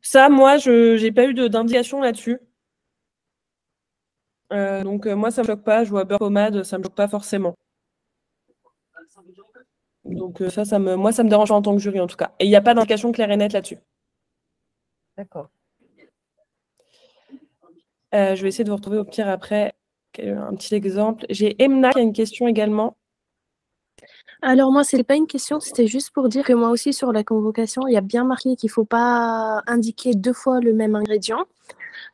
Ça, moi, je n'ai pas eu d'indication là-dessus. Donc, moi, ça ne me choque pas. Je vois beurre pommade, ça ne me choque pas forcément. Donc, moi, ça me dérange en tant que jury, en tout cas. Et il n'y a pas d'indication claire et nette là-dessus. D'accord. Je vais essayer de vous retrouver au pire après un petit exemple. J'ai Emna qui a une question également. Alors moi, c'est pas une question, c'était juste pour dire que moi aussi sur la convocation, il y a bien marqué qu'il ne faut pas indiquer 2 fois le même ingrédient.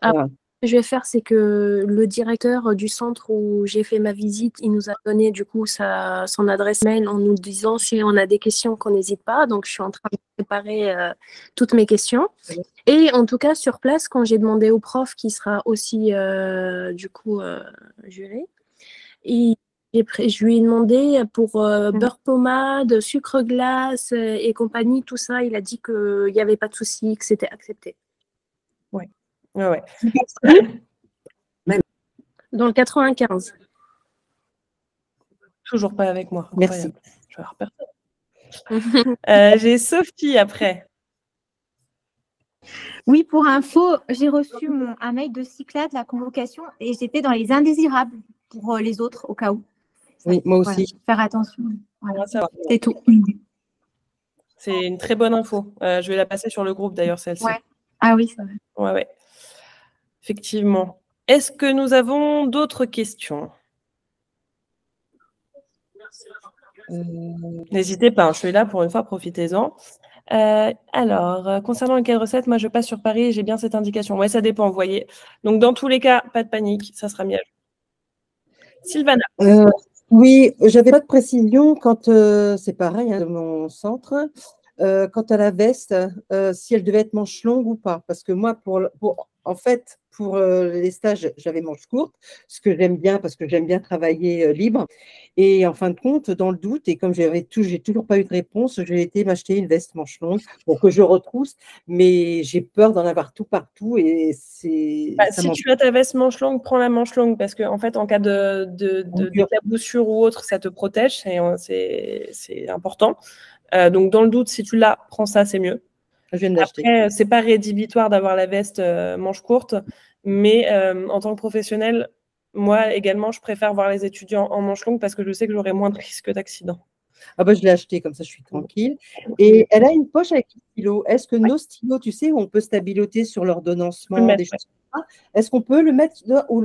Après, ce que je vais faire, c'est que le directeur du centre où j'ai fait ma visite, il nous a donné du coup son adresse mail en nous disant si on a des questions qu'on n'hésite pas. Donc je suis en train de préparer toutes mes questions. Et en tout cas, sur place, quand j'ai demandé au prof qui sera aussi du coup juré, je lui ai demandé pour beurre pommade, sucre glace et compagnie, tout ça. Il a dit qu'il n'y avait pas de souci, que c'était accepté. Ouais. Ouais. Dans le 95. Toujours pas avec moi. Merci. Je vais avoir personne. J'ai Sophie après. Oui, pour info, j'ai reçu un mail de Cyclade, la convocation, et j'étais dans les indésirables pour les autres, au cas où. Oui, moi aussi. Voilà, faire attention. Voilà. C'est tout. C'est une très bonne info. Je vais la passer sur le groupe d'ailleurs, celle-ci. Ouais. Ah oui, c'est vrai. Ouais. Effectivement. Est-ce que nous avons d'autres questions? N'hésitez pas, je suis là pour une fois, profitez-en. Alors, concernant le cas de recette, moi je passe sur Paris et j'ai bien cette indication. Ouais, ça dépend, vous voyez. Donc, dans tous les cas, pas de panique, ça sera mieux. Sylvana. Oui, j'avais pas de précision quand c'est pareil de mon centre. Quant à la veste, si elle devait être manche longue ou pas. Parce que moi, pour les stages, j'avais manche courte, ce que j'aime bien parce que j'aime bien travailler libre. Et en fin de compte, dans le doute, et comme j'ai toujours pas eu de réponse, j'ai été m'acheter une veste manche longue pour que je retrousse, mais j'ai peur d'en avoir tout partout. Et c'est. Si tu as ta veste manche longue, prends la manche longue parce qu'en fait, en cas d'éclaboussure ou autre, ça te protège, c'est important. Donc, dans le doute, si tu l'as, prends ça, c'est mieux. Je viens de l'acheter. Après, c'est pas rédhibitoire d'avoir la veste manche courte, mais en tant que professionnel, moi également, je préfère voir les étudiants en manche longue parce que je sais que j'aurai moins de risques d'accident. Ah bah, je l'ai acheté, comme ça je suis tranquille. Et elle a une poche avec les stylos. Est-ce que nos stylos, tu sais, où on peut stabiloter sur l'ordonnancement, des choses comme ça, est-ce qu'on peut le mettre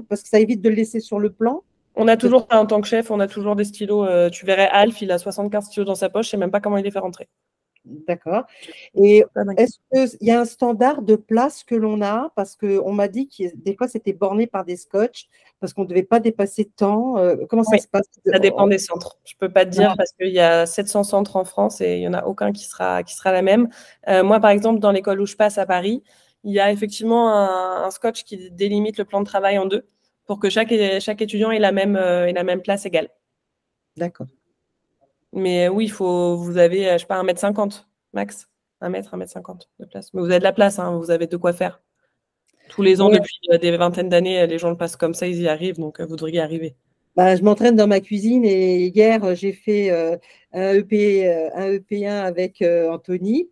parce que ça évite de le laisser sur le plan? On a toujours, en tant que chef, on a toujours des stylos. Tu verrais Alf, il a 75 stylos dans sa poche, je ne sais même pas comment il les fait rentrer. D'accord. Et est-ce qu'il y a un standard de place que l'on a? Parce qu'on m'a dit que des fois, c'était borné par des scotch, parce qu'on ne devait pas dépasser tant. Comment ça se passe? Ça dépend des centres. Je ne peux pas te dire parce qu'il y a 700 centres en France et il n'y en a aucun qui sera la même. Moi, par exemple, dans l'école où je passe à Paris, il y a effectivement un scotch qui délimite le plan de travail en deux pour que chaque étudiant ait la même place égale. D'accord. Mais oui, vous avez, je ne sais pas, 1,50 m max. 1,50 m de place. Mais vous avez de la place, hein, vous avez de quoi faire. Tous les ans, depuis des vingtaines d'années, les gens le passent comme ça, ils y arrivent, donc vous devriez y arriver. Bah, je m'entraîne dans ma cuisine et hier, j'ai fait un EP1 avec Anthony.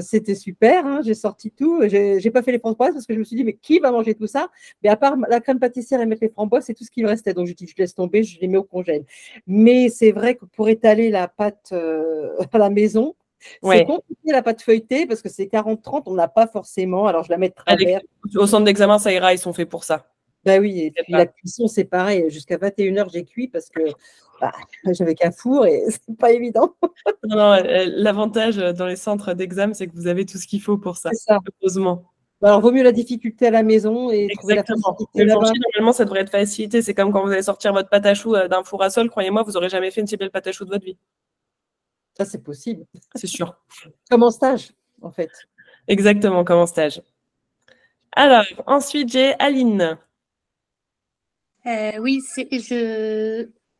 C'était super, hein, j'ai sorti tout. J'ai pas fait les framboises parce que je me suis dit, mais qui va manger tout ça? Mais à part la crème pâtissière et mettre les framboises, c'est tout ce qui me restait. Donc, je laisse tomber, je les mets au congèle. Mais c'est vrai que pour étaler la pâte à la maison, c'est compliqué la pâte feuilletée parce que c'est 40-30, on n'a pas forcément. Alors, je la mets de travers. Au centre d'examen, ça ira, ils sont faits pour ça. Bah oui, et puis la cuisson, c'est pareil. Jusqu'à 21 h, j'ai cuit parce que j'avais qu'un four et c'est pas évident. Non, l'avantage dans les centres d'examen, c'est que vous avez tout ce qu'il faut pour ça. C'est ça. Heureusement. Alors, vaut mieux la difficulté à la maison et trouver la facilité là-bas. Normalement, ça devrait être facilité. C'est comme quand vous allez sortir votre pâte à choux d'un four à sol. Croyez-moi, vous n'aurez jamais fait une si belle pâte à choux de votre vie. Ça, c'est possible. C'est sûr. Comme en stage, en fait. Exactement, comme en stage. Alors, ensuite, j'ai Aline. Oui,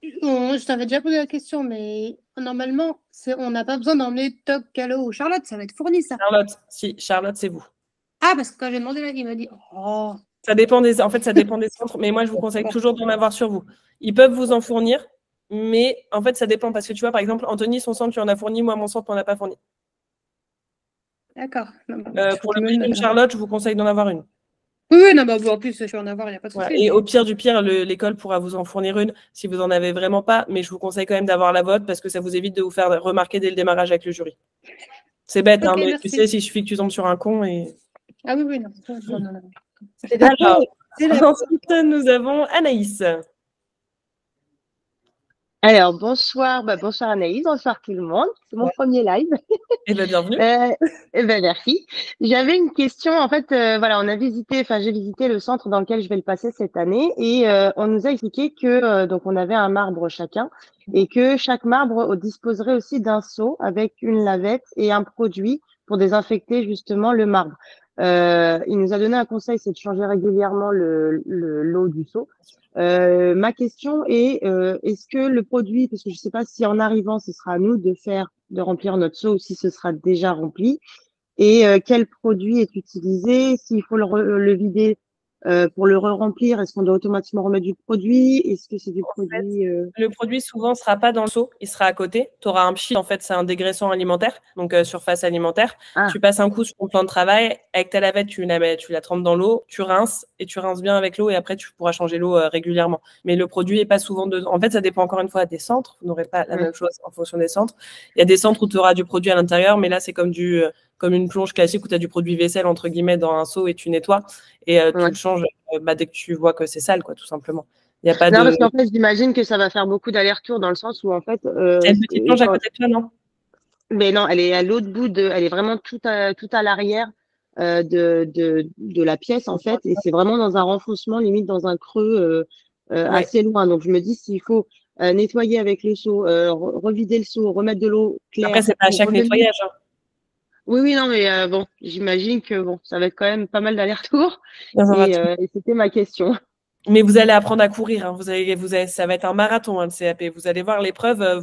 je t'avais déjà posé la question, mais normalement, on n'a pas besoin d'emmener Toc, Calo ou Charlotte, ça va être fourni, ça. Charlotte, c'est vous. Ah, parce que quand j'ai demandé, là, il m'a dit oh. Ça dépend des centres, mais moi, je vous conseille toujours d'en avoir sur vous. Ils peuvent vous en fournir, mais en fait, ça dépend parce que tu vois, par exemple, Anthony, son centre, tu en as fourni, moi, mon centre, on n'a pas fourni. D'accord. Pour le prix d'une Charlotte, je vous conseille d'en avoir une. Oui, non, en plus, je vais en avoir, il n'y a pas de souci. Et au pire du pire, l'école pourra vous en fournir une si vous n'en avez vraiment pas, mais je vous conseille quand même d'avoir la vôtre parce que ça vous évite de vous faire remarquer dès le démarrage avec le jury. C'est bête, mais tu sais, il suffit que tu tombes sur un con et… Ah oui, non. Alors, ensuite, nous avons Anaïs. Alors, bonsoir, bonsoir Anaïs, bonsoir tout le monde. C'est mon premier live. Eh bien, bienvenue. Merci. J'avais une question. En fait, voilà, j'ai visité le centre dans lequel je vais le passer cette année et on nous a expliqué que donc on avait un marbre chacun et que chaque marbre disposerait aussi d'un seau avec une lavette et un produit pour désinfecter justement le marbre. Il nous a donné un conseil, c'est de changer régulièrement l'eau du seau. Ma question est, est-ce que le produit, parce que je ne sais pas si en arrivant, ce sera à nous de remplir notre seau ou si ce sera déjà rempli, et quel produit est utilisé, s'il faut le vider pour le remplir, est-ce qu'on doit automatiquement remettre du produit, est-ce que c'est du produit Le produit souvent ne sera pas dans le seau, il sera à côté. Tu auras un pchit, en fait, c'est un dégraissant alimentaire, donc surface alimentaire. Tu passes un coup sur ton plan de travail, avec ta lavette, tu la trempes dans l'eau, tu rinces et tu rinces bien avec l'eau et après tu pourras changer l'eau régulièrement. Mais le produit n'est pas souvent dedans. En fait, ça dépend encore une fois des centres. Vous n'aurez pas la même chose en fonction des centres. Il y a des centres où tu auras du produit à l'intérieur, mais là, c'est comme une plonge classique où tu as du produit vaisselle, entre guillemets, dans un seau et tu nettoies. Et tu le changes dès que tu vois que c'est sale, quoi, tout simplement. Il y a pas non, de... parce qu'en fait, j'imagine que ça va faire beaucoup d'allers-retours dans le sens où, en fait... T'as une petite plonge à côté de toi, non? Mais non, elle est à l'autre bout elle est vraiment tout à l'arrière de la pièce, en fait. Et c'est vraiment dans un renfoncement, limite dans un creux assez loin. Donc, je me dis s'il faut nettoyer avec le seau, revider le seau, remettre de l'eau claire. Après, c'est pas à chaque nettoyage. Hein. Oui, non, mais bon, j'imagine que ça va être quand même pas mal d'allers-retours. Et c'était ma question. Mais vous allez apprendre à courir. Hein. Ça va être un marathon, hein, le CAP. Vous allez voir l'épreuve.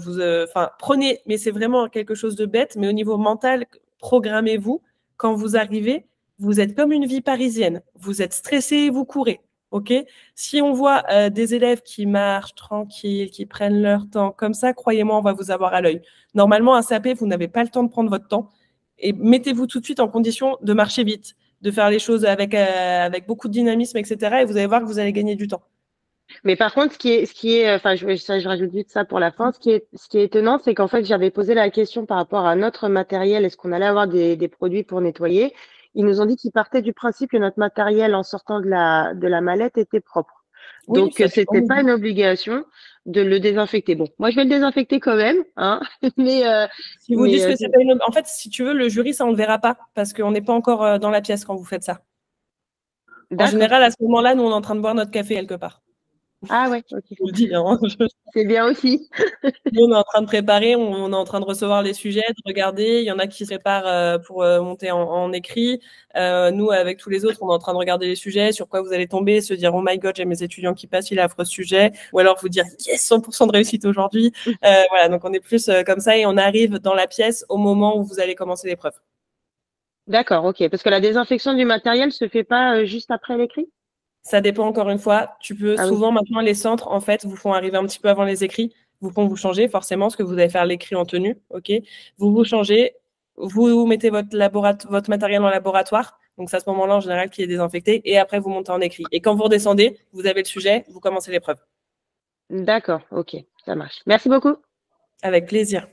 Prenez, mais c'est vraiment quelque chose de bête. Mais au niveau mental, programmez-vous. Quand vous arrivez, vous êtes comme une vie parisienne. Vous êtes stressé et vous courez. Ok. Si on voit des élèves qui marchent tranquilles, qui prennent leur temps, comme ça, croyez-moi, on va vous avoir à l'œil. Normalement, un CAP, vous n'avez pas le temps de prendre votre temps. Et mettez-vous tout de suite en condition de marcher vite, de faire les choses avec beaucoup de dynamisme, etc. Et vous allez voir que vous allez gagner du temps. Mais par contre, je rajoute vite ça pour la fin. Ce qui est étonnant, c'est qu'en fait, j'avais posé la question par rapport à notre matériel. Est-ce qu'on allait avoir des produits pour nettoyer? Ils nous ont dit qu'ils partaient du principe que notre matériel, en sortant de la mallette, était propre. Oui, donc, c'était pas une obligation de le désinfecter. Bon, moi, je vais le désinfecter quand même, hein. Mais si vous dites que c'est pas en fait, si tu veux, le jury, ça on le verra pas parce qu'on n'est pas encore dans la pièce quand vous faites ça. En général, à ce moment-là, nous, on est en train de boire notre café quelque part. Ah ouais, ok. Je vous le dis, hein. C'est bien aussi. Nous, on est en train de préparer, on est en train de recevoir les sujets, de regarder. Il y en a qui se préparent pour monter en écrit. Nous, avec tous les autres, on est en train de regarder les sujets, sur quoi vous allez tomber, se dire « Oh my God, j'ai mes étudiants qui passent, il a affreux ce sujet ». Ou alors vous dire « Yes, 100% de réussite aujourd'hui ». Voilà, donc on est plus comme ça et on arrive dans la pièce au moment où vous allez commencer l'épreuve. D'accord, ok. Parce que la désinfection du matériel se fait pas juste après l'écrit? Ça dépend encore une fois. Tu peux souvent maintenant les centres en fait vous font arriver un petit peu avant les écrits, vous font vous changer forcément parce que vous allez faire l'écrit en tenue, ok. Vous changez, vous mettez votre matériel en laboratoire. Donc c'est à ce moment-là en général qui est désinfecté et après vous montez en écrit. Et quand vous redescendez, vous avez le sujet, vous commencez l'épreuve. D'accord, ok, ça marche. Merci beaucoup. Avec plaisir.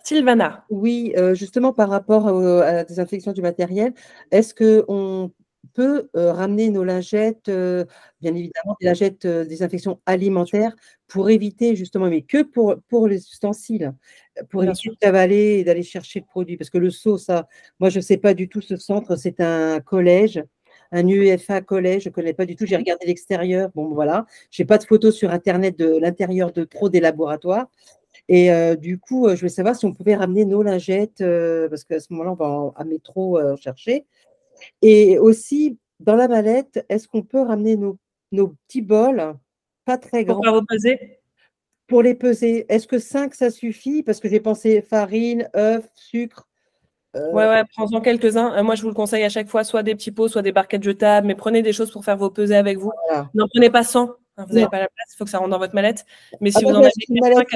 Sylvana. Oui, justement par rapport à la désinfection du matériel, est-ce qu'on peut ramener nos lingettes, bien évidemment des lingettes désinfection alimentaire pour éviter justement, mais que pour les ustensiles, pour éviter de cavaler et d'aller chercher le produit. Parce que le seau, ça, moi je ne sais pas du tout ce centre, c'est un collège, un UEFA collège, je ne connais pas du tout, j'ai regardé l'extérieur, bon voilà, je n'ai pas de photos sur Internet de l'intérieur de trop des laboratoires. Et du coup, je voulais savoir si on pouvait ramener nos lingettes, parce qu'à ce moment-là, on va à métro chercher. Et aussi, dans la mallette, est-ce qu'on peut ramener nos petits bols, pas très grands? Pour faire vos pesées? Pour les peser. Est-ce que 5, ça suffit? Parce que j'ai pensé farine, œufs, sucre. Ouais, prends-en quelques-uns. Moi, je vous le conseille à chaque fois, soit des petits pots, soit des barquettes jetables, mais prenez des choses pour faire vos pesées avec vous. Voilà. N'en prenez pas 100, hein, vous n'avez pas la place, il faut que ça rentre dans votre mallette. Mais si vous en avez 5,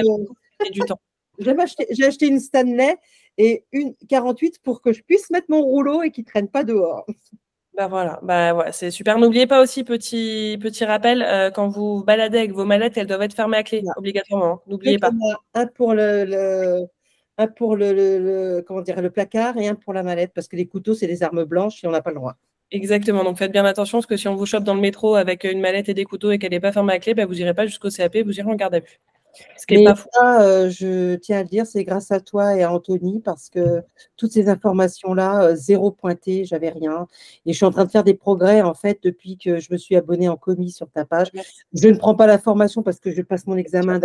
c'est du temps. J'ai acheté une Stanley et une 48 pour que je puisse mettre mon rouleau et qu'il ne traîne pas dehors. Voilà, ouais, c'est super. N'oubliez pas aussi, petit rappel, quand vous baladez avec vos mallettes, elles doivent être fermées à clé, obligatoirement. Hein. N'oubliez pas. Un pour comment dire, le placard et un pour la mallette, parce que les couteaux, c'est des armes blanches et on n'a pas le droit. Exactement. Donc, faites bien attention parce que si on vous chope dans le métro avec une mallette et des couteaux et qu'elle n'est pas fermée à clé, bah, vous n'irez pas jusqu'au CAP, vous irez en garde à vue. Ce qui n'est pas fou. Ça, je tiens à le dire, c'est grâce à toi et à Anthony parce que toutes ces informations-là, zéro pointé, j'avais rien. Et je suis en train de faire des progrès, en fait, depuis que je me suis abonnée en commis sur ta page. Je ne prends pas la formation parce que je passe mon examen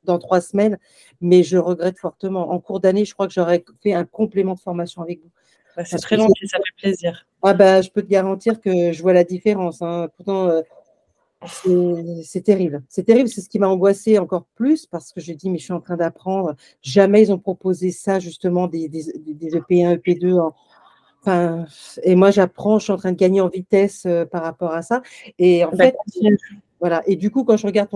dans 3 semaines, mais je regrette fortement. En cours d'année, je crois que j'aurais fait un complément de formation avec vous. Bah, c'est très gentil, ça fait plaisir. Ah bah, je peux te garantir que je vois la différence. Hein. Pourtant, c'est terrible. C'est terrible, c'est ce qui m'a angoissée encore plus parce que j'ai dit, mais je suis en train d'apprendre. Jamais ils ont proposé ça, justement, des EP1, EP2. Enfin, et moi, j'apprends, je suis en train de gagner en vitesse par rapport à ça. Et en fait, voilà. Et du coup, quand je regarde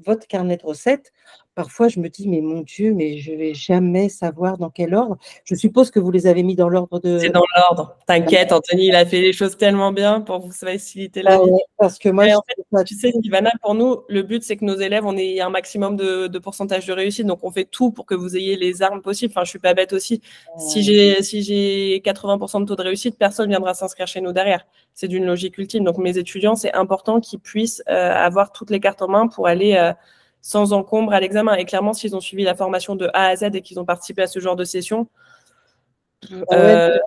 votre carnet de recettes, parfois, je me dis, mais mon Dieu, mais je ne vais jamais savoir dans quel ordre. Je suppose que vous les avez mis dans l'ordre de… C'est dans l'ordre. T'inquiète, Anthony, il a fait les choses tellement bien pour vous faciliter la vie. Parce que moi, en fait, tu sais, Ivana, pour nous, le but, c'est que nos élèves, on ait un maximum de pourcentage de réussite. Donc, on fait tout pour que vous ayez les armes possibles. Enfin, je suis pas bête aussi. Si j'ai 80% de taux de réussite, personne viendra s'inscrire chez nous derrière. C'est d'une logique ultime. Donc, mes étudiants, c'est important qu'ils puissent avoir toutes les cartes en main pour aller… sans encombre à l'examen. Et clairement, s'ils ont suivi la formation de A à Z et qu'ils ont participé à ce genre de session, une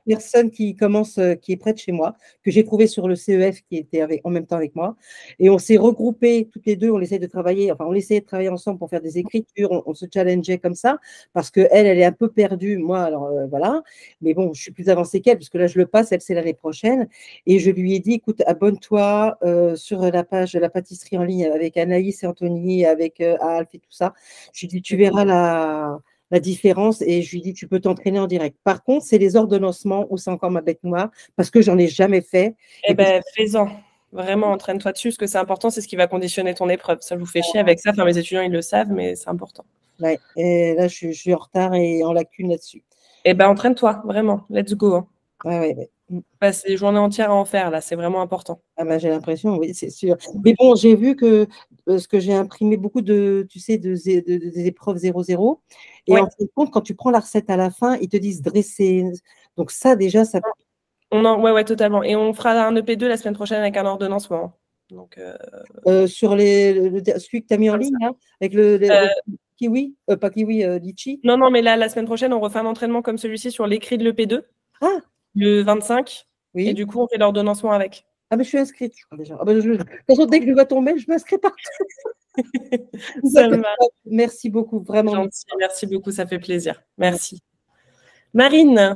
personne qui commence, qui est près de chez moi, que j'ai trouvé sur le CEF, qui était en même temps avec moi, et on s'est regroupés toutes les deux, on essayait de travailler ensemble pour faire des écritures, on se challengeait comme ça, parce qu'elle est un peu perdue, moi, alors voilà, mais bon, je suis plus avancée qu'elle, parce que là, je le passe, elle, c'est l'année prochaine, et je lui ai dit, écoute, abonne-toi sur la page de la pâtisserie en ligne avec Anaïs et Anthony, avec Alf et tout ça. Je lui ai dit, tu verras la différence, et je lui dis, tu peux t'entraîner en direct. Par contre, c'est les ordonnancements où c'est encore ma bête noire, parce que j'en ai jamais fait. Eh bien, fais-en. Vraiment, entraîne-toi dessus, parce que c'est important, c'est ce qui va conditionner ton épreuve. Ça vous fait chier avec ça. Enfin, mes étudiants, ils le savent, mais c'est important. Ouais, et là, je suis en retard et en lacune là-dessus. Eh bien, entraîne-toi, vraiment. Let's go. Hein. Ouais. Passe des journées entières à en faire, là, c'est vraiment important. Ah ben, j'ai l'impression, oui, c'est sûr. Mais bon, j'ai vu que parce que j'ai imprimé beaucoup de, tu sais, des épreuves 0-0. Et en fin de compte, quand tu prends la recette à la fin, ils te disent dresser. Donc ça, déjà, ça… Ouais, totalement. Et on fera un EP2 la semaine prochaine avec un ordonnancement. Donc, sur celui que tu as mis en ligne, hein, avec le kiwi, pas kiwi, litchi. Non, mais là, la semaine prochaine, on refait un entraînement comme celui-ci sur l'écrit de l'EP2. Ah, le 25. Oui. Et du coup, on fait l'ordonnancement avec. Ah, mais je suis inscrite, je crois déjà. Ah, ben, de toute façon, dès que je vois ton mail, je m'inscris partout. Merci beaucoup, vraiment. Gentil, merci beaucoup, ça fait plaisir. Merci. Marine.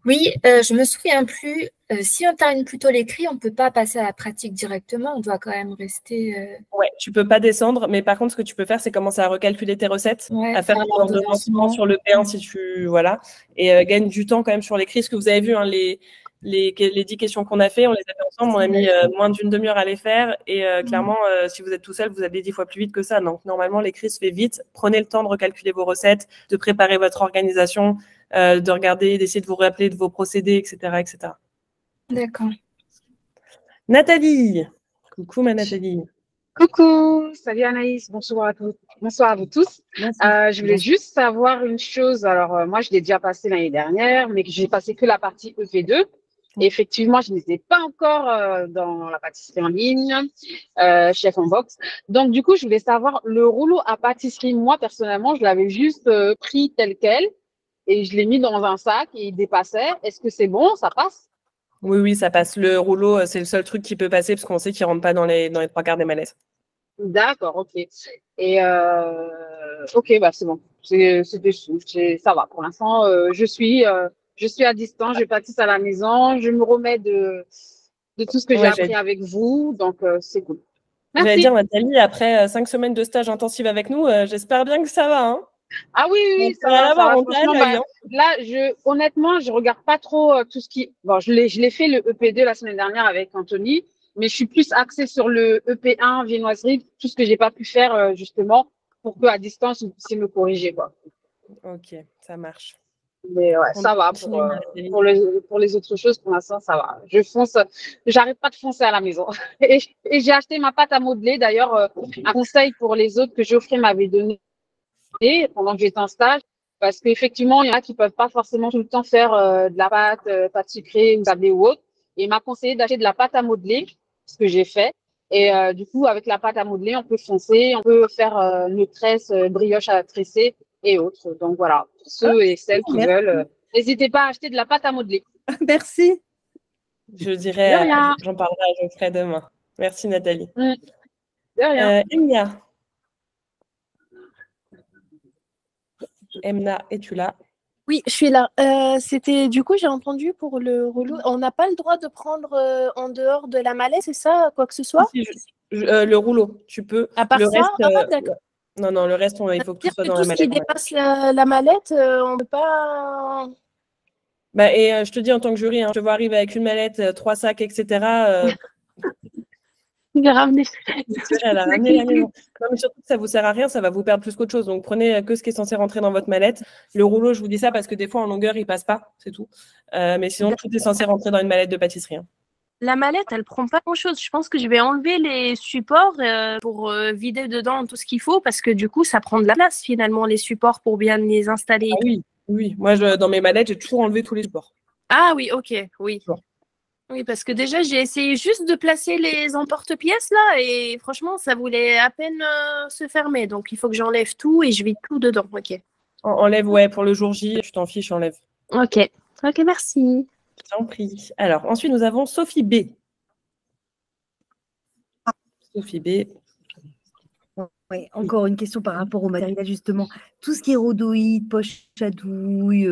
Oui, je me souviens plus. Si on termine plutôt l'écrit, on ne peut pas passer à la pratique directement. On doit quand même rester… Ouais, tu ne peux pas descendre. Mais par contre, ce que tu peux faire, c'est commencer à recalculer tes recettes, à faire un ordonnancement sur le P1 si tu… Voilà. Et gagne du temps quand même sur l'écrit. Ce que vous avez vu, hein, les 10 questions qu'on a fait, on les a fait ensemble. On a mis moins d'une demi-heure à les faire. Et clairement, si vous êtes tout seul, vous allez 10 fois plus vite que ça. Donc, normalement, l'écrit se fait vite. Prenez le temps de recalculer vos recettes, de préparer votre organisation, de regarder, d'essayer de vous rappeler de vos procédés, etc. etc. D'accord. Nathalie. Coucou, ma Nathalie. Coucou, salut Anaïs, bonsoir à tous. Bonsoir à vous tous. Je voulais juste savoir une chose. Alors, moi, je l'ai déjà passé l'année dernière, mais j'ai passé que la partie EP2. Et effectivement, je n'étais pas encore dans la pâtisserie en ligne, chef en box. Donc, du coup, je voulais savoir le rouleau à pâtisserie. Moi, personnellement, je l'avais juste pris tel quel et je l'ai mis dans un sac et il dépassait. Est-ce que c'est bon? Ça passe? Oui, ça passe. Le rouleau, c'est le seul truc qui peut passer parce qu'on sait qu'il ne rentre pas dans les 3 quarts des malaises. D'accord, ok. Et ok, bah c'est bon. Ça va. Pour l'instant, je suis à distance, je pâtisse à la maison, je me remets de tout ce que j'ai appris avec vous, donc c'est cool. Merci. J'allais dire, Nathalie, après 5 semaines de stage intensif avec nous, j'espère bien que ça va. Hein. Ah oui, ça va. Là, honnêtement, je regarde pas trop tout ce qui… Bon, je l'ai fait le EP2 la semaine dernière avec Anthony, mais je suis plus axée sur le EP1 viennoiserie, tout ce que j'ai pas pu faire justement pour qu'à distance, vous puissiez me corriger, quoi. Ok, ça marche. Mais ouais, ça va. Pour les autres choses, pour l'instant, ça va. Je fonce. J'arrête pas de foncer à la maison. Et j'ai acheté ma pâte à modeler. D'ailleurs, un conseil pour les autres que Geoffrey m'avait donné pendant que j'étais en stage. Parce qu'effectivement, il y en a qui peuvent pas forcément tout le temps faire de la pâte sucrée ou sablée ou autre. Et il m'a conseillé d'acheter de la pâte à modeler, ce que j'ai fait. Et du coup, avec la pâte à modeler, on peut foncer, on peut faire une tresse, brioche à tresser et autres. Donc voilà, pour ceux et celles qui veulent, n'hésitez pas à acheter de la pâte à modeler. Merci. Je dirais, j'en parlerai à Geoffrey demain. Merci Nathalie. De rien. Emna. Emna, es-tu là? Oui, je suis là. C'était du coup, j'ai entendu pour le rouleau, on n'a pas le droit de prendre en dehors de la mallette, c'est ça, quoi que ce soit? Le rouleau, tu peux. À part le ça, reste, d'accord. non, le reste, il faut que tout soit dans la Tout ce qui mallette. dépasse la mallette, on ne peut pas. Bah, et je te dis en tant que jury, hein, je te vois arriver avec une mallette, 3 sacs, etc. Il a ramené. Elle a ramené la maison. Non, mais surtout, ça ne vous sert à rien, ça va vous perdre plus qu'autre chose. Donc, prenez que ce qui est censé rentrer dans votre mallette. Le rouleau, je vous dis ça parce que des fois, en longueur, il ne passe pas, c'est tout. Mais sinon, tout est censé rentrer dans une mallette de pâtisserie. Hein. La mallette, elle prend pas grand-chose. Je pense que je vais enlever les supports pour vider dedans tout ce qu'il faut parce que du coup, ça prend de la place finalement, les supports pour bien les installer. Ah oui. Moi, dans mes mallettes, j'ai toujours enlevé tous les supports. Ah oui, ok, oui. Oui, parce que déjà, j'ai essayé juste de placer les emporte-pièces là et franchement, ça voulait à peine se fermer. Donc, il faut que j'enlève tout et je vide tout dedans. Ok. Enlève, ouais, pour le jour J, tu t'en fiches, enlève. Ok, merci. Je t'en prie. Alors, ensuite, nous avons Sophie B. Sophie B. Ouais, encore une question par rapport au matériel, justement. Tout ce qui est rhodoïde, poche à douille,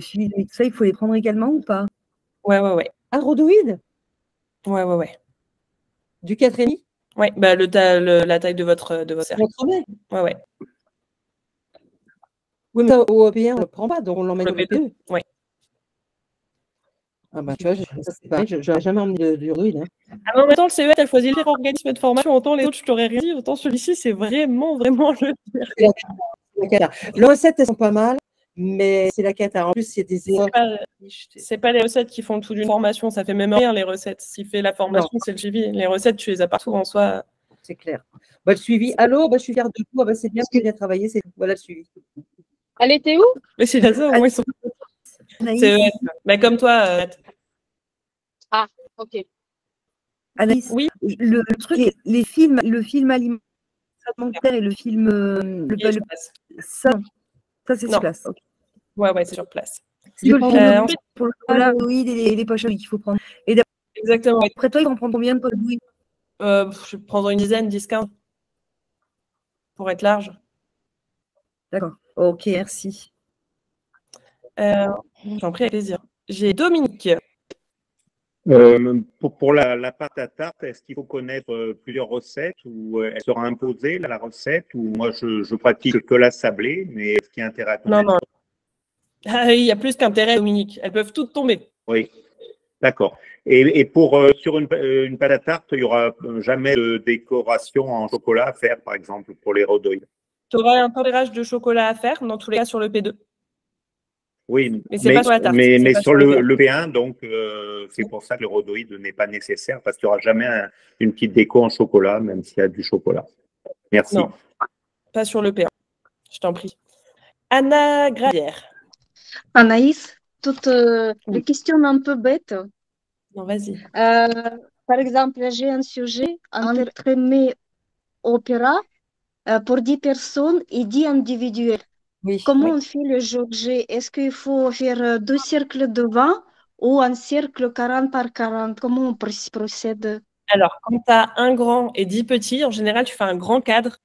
fil et tout ça, il faut les prendre également ou pas? Ouais. Un rhodoïde? Ouais. Du 4,5? Ouais, bah, la taille de votre cercle. Ouais. Oui, mais au P1, on ne le prend pas, donc on l'emmène au P2. Ouais. Ah bah, tu vois, ça c'est pareil, je n'aurais jamais emmené du rhodoïde. Hein. Alors, en même temps, le CES, elle choisit les organismes de formation, autant les autres, je t'aurais rien dit, autant celui-ci, c'est vraiment le pire. Les recettes, elles sont pas mal, mais c'est la cata. En plus, il y a des erreurs. C'est pas les recettes qui font le tout d'une formation, ça fait même rien, les recettes. Ce qui fait la formation, c'est le suivi. Les recettes, tu les as partout en soi. C'est clair. Bah, le suivi, allô, je suis fière de toi, c'est bien ce que j'ai travaillé, voilà le suivi. Elle était où? Mais c'est là ça, au moins ils sont. C'est mais comme toi. Ah, ok. Anaïs, oui. Le truc, le film alimentaire et le film. Ça, c'est sur place. Okay. Ouais, c'est sur place. Pour le rhodoïde et les poches à douille qu'il faut prendre. Exactement. Après toi, ils vont prendre combien de poches à douille? Je prendrai une dizaine, 10-15. Pour être large. D'accord. Ok, merci. J'en prie, avec plaisir. J'ai Dominique. Pour la pâte à tarte, est-ce qu'il faut connaître plusieurs recettes ou elle sera imposée la recette ou moi je pratique que la sablée, mais est-ce qu'il y a intérêt à connaître? Non. Ah, il y a plus qu'intérêt, Dominique. Elles peuvent toutes tomber. Oui, d'accord. Et pour sur une pâte à tarte, il n'y aura jamais de décoration en chocolat à faire, par exemple, pour les rhodoïdes? Tu auras un tempérage de chocolat à faire, dans tous les cas, sur le P2. Oui, mais c'est pas sur la tarte. Mais sur le P1, donc c'est pour ça que le rhodoïde n'est pas nécessaire, parce qu'il n'y aura jamais une petite déco en chocolat, même s'il y a du chocolat. Merci. Non, pas sur le P1. Je t'en prie. Anna Gravière. Anaïs, toute les questions un peu bêtes. Non, vas-y. Par exemple, j'ai un sujet entre mes opéras pour 10 personnes et 10 individuels. Oui, Comment on fait le jour G? Est-ce qu'il faut faire 2 cercles de 20 ou un cercle 40 par 40? Comment on procède? Alors, quand tu as un grand et 10 petits, en général, tu fais un grand cadre.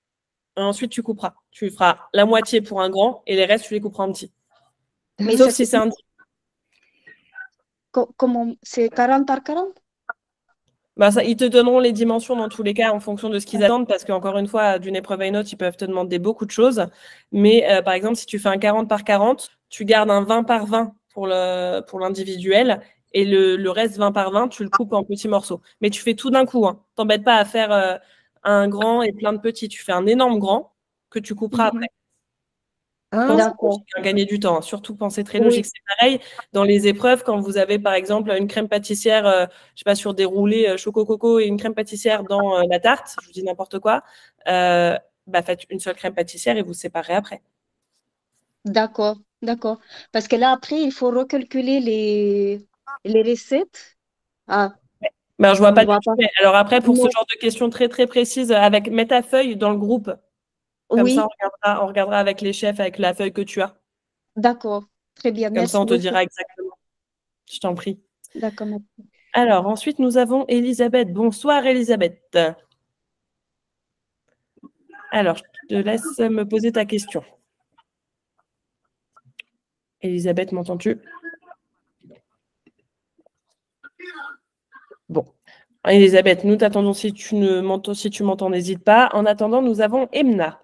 Et ensuite, tu couperas. Tu feras la moitié pour un grand et les restes, tu les couperas en petits. Mais sauf si c'est un... Comment? C'est 40 par 40? Bah ça, ils te donneront les dimensions dans tous les cas en fonction de ce qu'ils attendent parce qu'encore une fois, d'une épreuve à une autre, ils peuvent te demander beaucoup de choses. Mais par exemple, si tu fais un 40 par 40, tu gardes un 20 par 20 pour l'individuel et le reste 20 par 20, tu le coupes en petits morceaux. Mais tu fais tout d'un coup. Hein. T'embêtes pas à faire un grand et plein de petits. Tu fais un énorme grand que tu couperas après. Gagner du temps, hein. Surtout quand c'est très logique. C'est pareil dans les épreuves quand vous avez par exemple une crème pâtissière, je sais pas, sur des roulés choco coco et une crème pâtissière dans la tarte, je vous dis n'importe quoi, faites une seule crème pâtissière et vous séparez après. D'accord, d'accord. Parce que là, après, il faut recalculer les recettes. Ah, Ben, je vois on pas ne du voit tout. pas. Mais alors après, pour ce Non. genre de questions très très précises, mets ta feuille dans le groupe. Comme ça, Oui, on regardera avec les chefs, avec la feuille que tu as. d'accord. Très bien, Comme ça, merci on te beaucoup. dira exactement. Je t'en prie. D'accord, merci. Alors, ensuite, nous avons Elisabeth. Bonsoir, Elisabeth. Alors, je te laisse me poser ta question. Elisabeth, m'entends-tu? Bon. Elisabeth, nous t'attendons. Si tu m'entends, n'hésite pas. En attendant, nous avons Emna.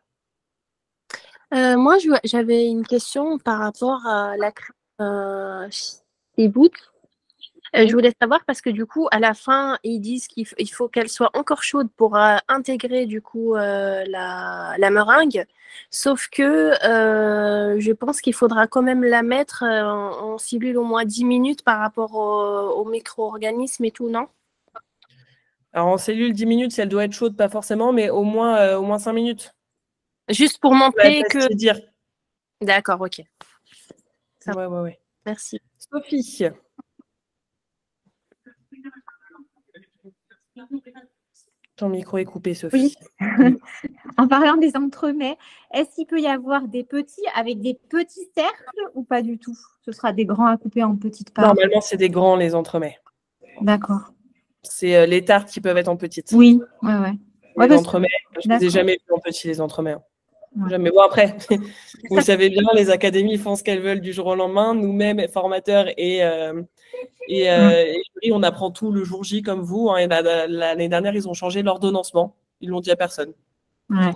Moi, j'avais une question par rapport à la chez Boots. Je voulais savoir parce que du coup, à la fin, ils disent qu'il faut qu'elle soit encore chaude pour intégrer du coup la meringue. Sauf que je pense qu'il faudra quand même la mettre en cellule au moins 10 minutes par rapport aux micro-organismes et tout, non? Alors, en cellule, 10 minutes, si elle doit être chaude, pas forcément, mais au moins 5 minutes. Juste pour montrer que... dire. D'accord, ok. Ouais. Merci. Sophie. Ton micro est coupé, Sophie. Oui. En parlant des entremets, est-ce qu'il peut y avoir des petits avec des petits cercles ou pas du tout? Ce sera des grands à couper en petites parts. Normalement, c'est des grands, les entremets. D'accord. C'est les tartes qui peuvent être en petites. Oui, ouais. Les entremets, je ne les ai jamais vus en petits, les entremets. Jamais. Bon, après, vous savez bien, les académies font ce qu'elles veulent du jour au lendemain. Nous-mêmes, formateurs et jury, on apprend tout le jour J comme vous. Hein, l'année dernière, ils ont changé l'ordonnancement. Ils l'ont dit à personne. Ouais.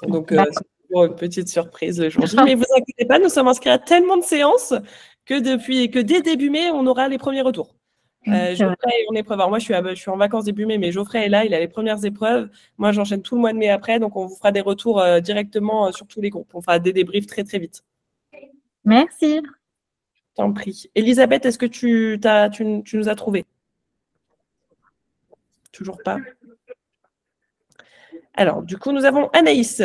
Donc, c'est toujours une petite surprise le jour J. Mais vous inquiétez pas, nous sommes inscrits à tellement de séances que dès début mai, on aura les premiers retours. Geoffrey est en épreuve. Alors moi, je suis en vacances début mai, mais Geoffrey est là, il a les premières épreuves. Moi, j'enchaîne tout le mois de mai après, donc on vous fera des retours directement sur tous les groupes. On fera des débriefs très, très vite. Merci. T'en prie. Elisabeth, est-ce que tu nous as trouvé? Toujours pas. Alors, du coup, nous avons Anaïs.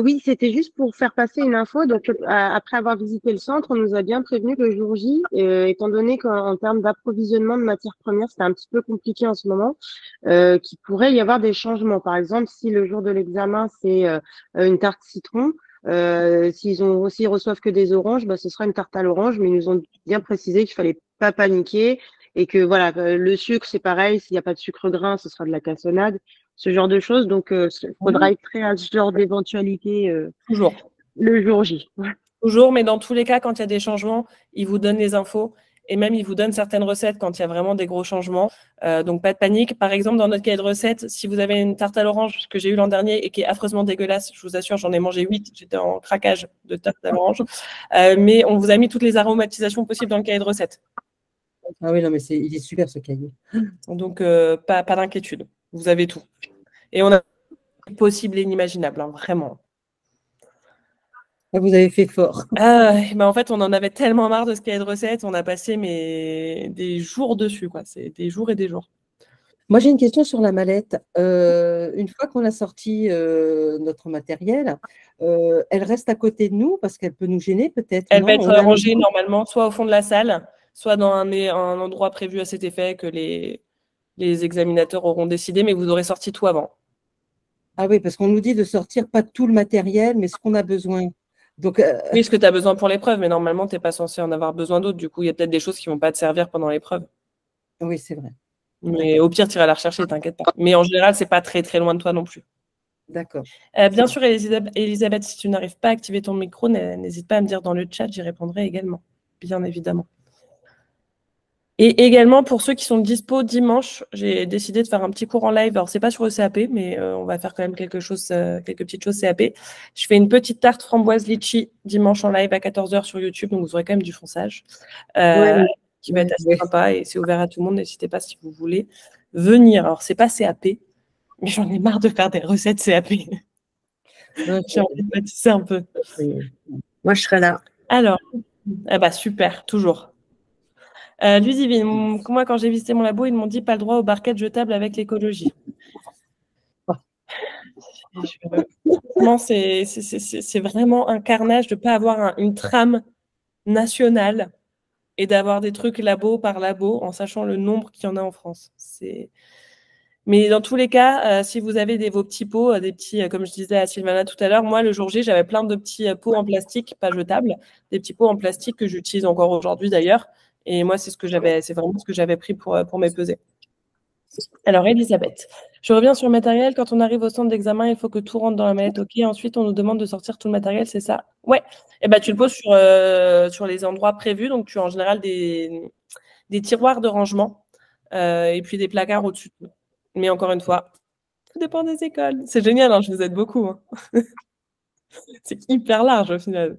Oui, c'était juste pour faire passer une info. Donc, après avoir visité le centre, on nous a bien prévenu que le jour J, étant donné qu'en termes d'approvisionnement de matières premières, c'était un petit peu compliqué en ce moment, qu'il pourrait y avoir des changements. Par exemple, si le jour de l'examen, c'est une tarte citron, s'ils reçoivent que des oranges, ce sera une tarte à l'orange, mais ils nous ont bien précisé qu'il fallait pas paniquer et que voilà, le sucre, c'est pareil. S'il n'y a pas de sucre grain, ce sera de la cassonade. Ce genre de choses. Donc, il faudra être prêt à ce genre d'éventualité Toujours. Le jour J. Toujours, mais dans tous les cas, quand il y a des changements, ils vous donnent les infos et même ils vous donnent certaines recettes quand il y a vraiment des gros changements. Donc, pas de panique. Par exemple, dans notre cahier de recettes, si vous avez une tarte à l'orange que j'ai eue l'an dernier et qui est affreusement dégueulasse, je vous assure, j'en ai mangé 8. J'étais en craquage de tarte à l'orange. Mais on vous a mis toutes les aromatisations possibles dans le cahier de recettes. Ah oui, non, mais il est super ce cahier. Donc, pas d'inquiétude. Vous avez tout. Et on a possible et inimaginable, hein, vraiment. Ah, vous avez fait fort. En fait, on en avait tellement marre de ce cahier de recettes, on a passé des jours dessus, quoi. C'est des jours et des jours. Moi, j'ai une question sur la mallette. Une fois qu'on a sorti notre matériel, elle reste à côté de nous parce qu'elle peut nous gêner peut-être. Elle va être rangée normalement, soit au fond de la salle, soit dans un endroit prévu à cet effet que les examinateurs auront décidé, mais vous aurez sorti tout avant. Ah oui, parce qu'on nous dit de sortir pas tout le matériel, mais ce qu'on a besoin. Donc, oui, ce que tu as besoin pour l'épreuve, mais normalement, tu n'es pas censé en avoir besoin d'autres. Du coup, il y a peut-être des choses qui ne vont pas te servir pendant l'épreuve. Oui, c'est vrai. Mais au pire, tu iras la rechercher, t'inquiète pas. Mais en général, ce n'est pas très, très loin de toi non plus. D'accord. Bien sûr, Elisabeth, si tu n'arrives pas à activer ton micro, n'hésite pas à me dire dans le chat, j'y répondrai également, bien évidemment. Et également, pour ceux qui sont dispo dimanche, j'ai décidé de faire un petit cours en live. Alors, c'est pas sur le CAP, mais on va faire quand même quelques petites choses CAP. Je fais une petite tarte framboise litchi dimanche en live à 14h sur YouTube, donc vous aurez quand même du fonçage qui va être assez sympa et c'est ouvert à tout le monde. N'hésitez pas si vous voulez venir. Alors, c'est pas CAP, mais j'en ai marre de faire des recettes CAP. J'ai envie de pâtisser un peu. Moi, je serai là. Alors, super, toujours. Ludivine, moi, quand j'ai visité mon labo, ils m'ont dit pas le droit aux barquettes jetables avec l'écologie. Franchement, c'est vraiment un carnage de ne pas avoir une trame nationale et d'avoir des trucs labo par labo en sachant le nombre qu'il y en a en France. Mais dans tous les cas, si vous avez vos petits pots, des petits, comme je disais à Sylvana tout à l'heure, moi, le jour J, j'avais plein de petits pots en plastique, pas jetables, des petits pots en plastique que j'utilise encore aujourd'hui d'ailleurs. Et moi, c'est vraiment ce que j'avais pris pour mes pesées. Alors, Elisabeth, je reviens sur le matériel. Quand on arrive au centre d'examen, il faut que tout rentre dans la mallette. OK. Ensuite, on nous demande de sortir tout le matériel, c'est ça? Ouais. Et ben, tu le poses sur les endroits prévus. Donc, tu as en général des tiroirs de rangement et puis des placards au-dessus. Mais encore une fois, tout dépend des écoles. C'est génial, hein, je vous aide beaucoup. Hein. C'est hyper large au final.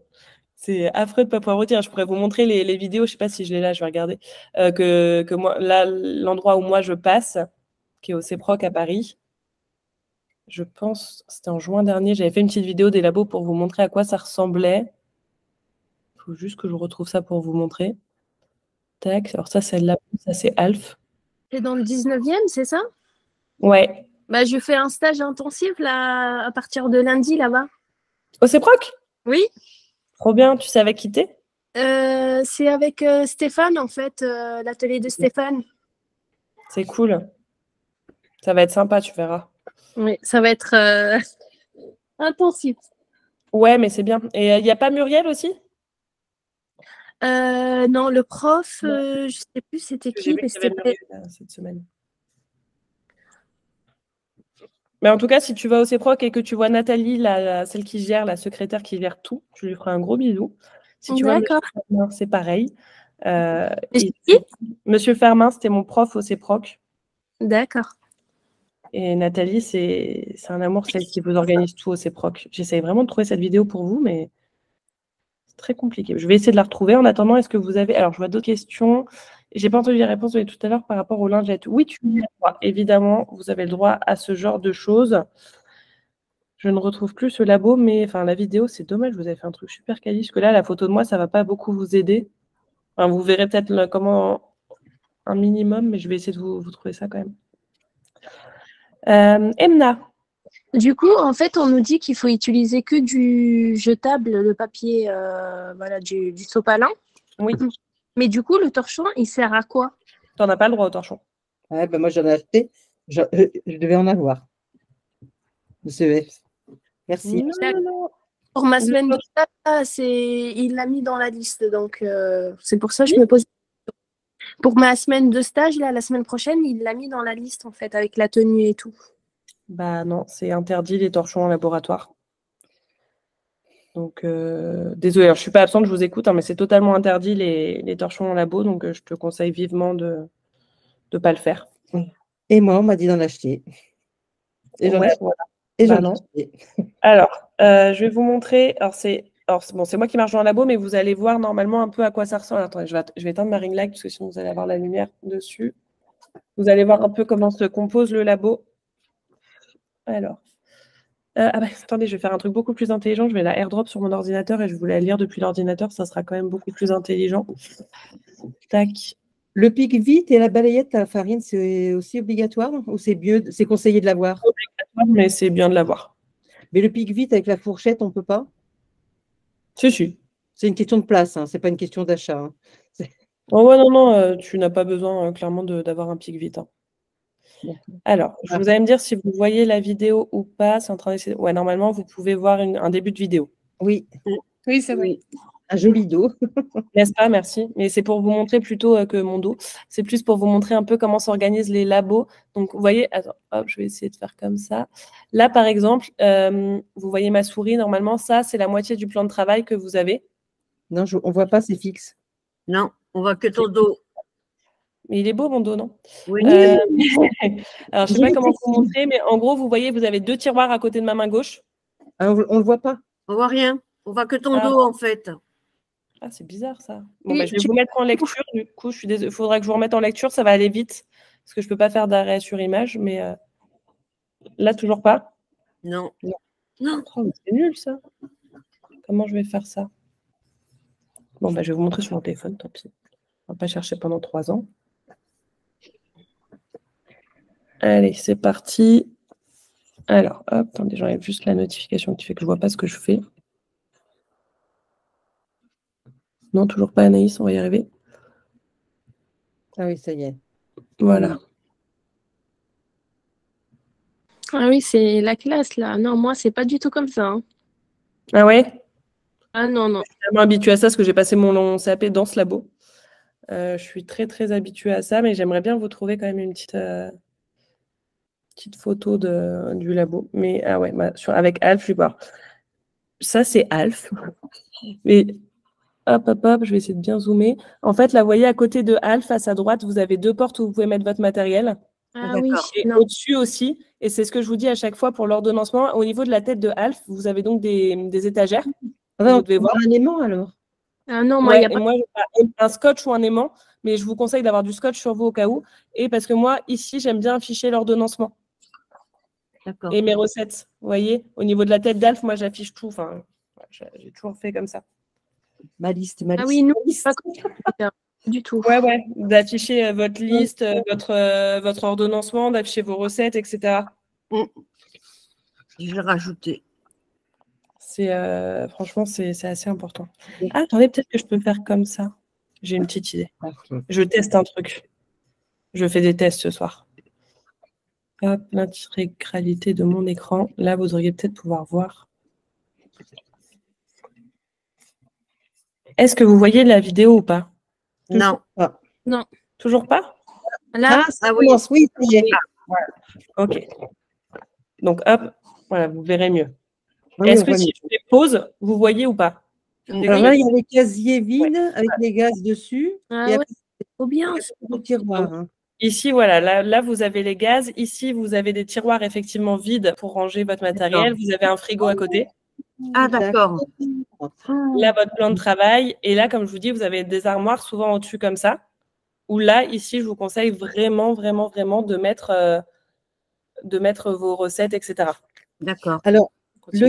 C'est affreux de ne pas pouvoir retirer. Je pourrais vous montrer les vidéos. Je ne sais pas si je l'ai là, je vais regarder. Que moi, là, l'endroit où moi je passe, qui est au CEPROC à Paris, je pense, c'était en juin dernier, j'avais fait une petite vidéo des labos pour vous montrer à quoi ça ressemblait. Il faut juste que je retrouve ça pour vous montrer. Tac, alors ça, c'est le labo, ça, c'est Alf. C'est dans le 19e, c'est ça? Ouais. Bah, je fais un stage intensif là, à partir de lundi là-bas. Au CEPROC? Oui. Trop bien, tu sais avec qui t'es? C'est avec Stéphane, en fait, l'atelier de Stéphane. C'est cool. Ça va être sympa, tu verras. Oui, ça va être intensif. Ouais, mais c'est bien. Et il n'y a pas Muriel aussi? Non, le prof, je ne sais plus c'était qui, mais c'était cette semaine. Mais en tout cas, si tu vas au CEPROC et que tu vois Nathalie, celle qui gère, la secrétaire qui gère tout, tu lui feras un gros bisou. Si tu vois Monsieur Fermin, c'est pareil. Monsieur Fermin, c'était mon prof au CEPROC. D'accord. Et Nathalie, c'est un amour, celle qui vous organise tout au CEPROC. J'essaye vraiment de trouver cette vidéo pour vous, mais c'est très compliqué. Je vais essayer de la retrouver. En attendant, est-ce que vous avez... Alors, je vois d'autres questions. J'ai pas entendu les réponses tout à l'heure par rapport aux lingettes. Oui, tu as le droit. Évidemment, vous avez le droit à ce genre de choses. Je ne retrouve plus ce labo, mais enfin, la vidéo, c'est dommage. Vous avez fait un truc super quali. Parce que là, la photo de moi, ça ne va pas beaucoup vous aider. Enfin, vous verrez peut-être comment un minimum, mais je vais essayer de vous trouver ça quand même. Emna. Du coup, en fait, on nous dit qu'il faut utiliser que du jetable, le papier voilà, du sopalin. Oui. Mais du coup, le torchon, il sert à quoi? Tu n'en as pas le droit au torchon. Ouais, ben moi, j'en ai acheté. Je devais en avoir. Le CEF. Merci. Non. Pour ma semaine de stage, il l'a mis dans la liste. Donc, c'est pour ça que je me pose. Pour ma semaine de stage, là, la semaine prochaine, il l'a mis dans la liste, en fait, avec la tenue et tout. Bah non, c'est interdit les torchons en laboratoire. Donc, désolé, je ne suis pas absente, je vous écoute, hein, mais c'est totalement interdit les torchons en labo, donc je te conseille vivement de ne pas le faire. Et moi, on m'a dit d'en acheter. Et j'en ai acheté. Alors, je vais vous montrer. Alors, c'est moi qui marche dans le labo, mais vous allez voir normalement un peu à quoi ça ressemble. Attendez, je vais éteindre ma ring light, parce que sinon vous allez avoir la lumière dessus. Vous allez voir un peu comment se compose le labo. Alors. Attendez, je vais faire un truc beaucoup plus intelligent. Je vais la airdrop sur mon ordinateur et je vais la lire depuis l'ordinateur. Ça sera quand même beaucoup plus intelligent. Tac. Le pic vite et la balayette à farine, c'est aussi obligatoire ou c'est mieux, c'est conseillé de l'avoir? Obligatoire, mais c'est bien de l'avoir. Mais le pic vite avec la fourchette, on ne peut pas? Si. C'est une question de place, hein. Ce n'est pas une question d'achat. Hein. Oh ouais, non, tu n'as pas besoin clairement d'avoir un pic vite. Hein. Alors, vous allez me dire si vous voyez la vidéo ou pas. C'est en train d'essayer. Ouais, normalement, vous pouvez voir un début de vidéo. Oui. Oui, c'est vrai. Un joli dos. N'est-ce pas? Merci. Mais c'est pour vous montrer plutôt que mon dos. C'est plus pour vous montrer un peu comment s'organisent les labos. Donc, vous voyez, attends, hop, je vais essayer de faire comme ça. Là, par exemple, vous voyez ma souris. Normalement, ça, c'est la moitié du plan de travail que vous avez. Non, on ne voit pas, c'est fixe. Non, on voit que ton dos. Mais il est beau, mon dos, non? Oui. Alors, je ne sais pas comment vous montrer, mais en gros, vous voyez, vous avez 2 tiroirs à côté de ma main gauche. Ah, on ne le voit pas. On ne voit rien. On voit que ton dos, en fait. Ah, c'est bizarre, ça. Bon, je vais vous mettre en lecture, du coup. Je suis désolée. Il faudra que je vous remette en lecture. Ça va aller vite, parce que je ne peux pas faire d'arrêt sur image, mais là, toujours pas. Non. Oh, c'est nul, ça. Comment je vais faire ça? Bon, je vais vous montrer sur mon téléphone, tant pis. On ne va pas chercher pendant 3 ans. Allez, c'est parti. Alors, hop, attendez, j'enlève juste la notification qui fait que je ne vois pas ce que je fais. Non, toujours pas Anaïs, on va y arriver. Ah oui, ça y est. Voilà. Ah oui, c'est la classe, là. Non, moi, c'est pas du tout comme ça. Hein. Ah ouais? Ah non, non. Je suis tellement habituée à ça parce que j'ai passé mon long CAP dans ce labo. Je suis très, très habituée à ça, mais j'aimerais bien vous trouver quand même une petite photo du labo. Mais ah ouais, avec Alf, je vais voir. Ça, c'est Alf. Mais hop, hop, hop, je vais essayer de bien zoomer. En fait, là, vous voyez, à côté de Alf, à sa droite, vous avez 2 portes où vous pouvez mettre votre matériel. Ah oui, Et non. au-dessus aussi, et c'est ce que je vous dis à chaque fois pour l'ordonnancement, au niveau de la tête de Alf, vous avez donc des étagères. Ah, Vous devez voir. Un aimant alors. Ah non, moi, il Ouais, n'y a et pas. moi, j'ai pas un scotch ou un aimant, mais je vous conseille d'avoir du scotch sur vous au cas où. Et parce que moi, ici, j'aime bien afficher l'ordonnancement. D'accord. Et mes recettes. Vous voyez, au niveau de la tête d'Alf, moi, j'affiche tout. Enfin, j'ai toujours fait comme ça. Ma liste. Ah oui, nous, c'est pas comme ça, du tout. Ouais, d'afficher votre liste, votre ordonnancement, d'afficher vos recettes, etc. Je vais rajouter. Franchement, c'est assez important. Ah, attendez, peut-être que je peux faire comme ça. J'ai une petite idée. Je teste un truc. Je fais des tests ce soir. Hop, l'intégralité de mon écran. Là, vous auriez peut-être pouvoir voir. Est-ce que vous voyez la vidéo ou pas? Non. Non. Toujours pas? Là, oui, oui, ça y est. Voilà. Ok. Donc, hop, voilà, vous verrez mieux. Oui, Est-ce on que voit si mieux. je les pose, vous voyez ou pas? Alors là, il y a les casiers vides avec les gaz dessus. Ah et ouais, après, trop bien. au tiroir. Hein. Ici, voilà, là, vous avez les gaz. Ici, vous avez des tiroirs effectivement vides pour ranger votre matériel. Vous avez un frigo à côté. Ah, d'accord. Là, votre plan de travail. Et là, comme je vous dis, vous avez des armoires souvent au-dessus comme ça. Ou là, ici, je vous conseille vraiment, vraiment, vraiment de mettre vos recettes, etc. D'accord. Alors, le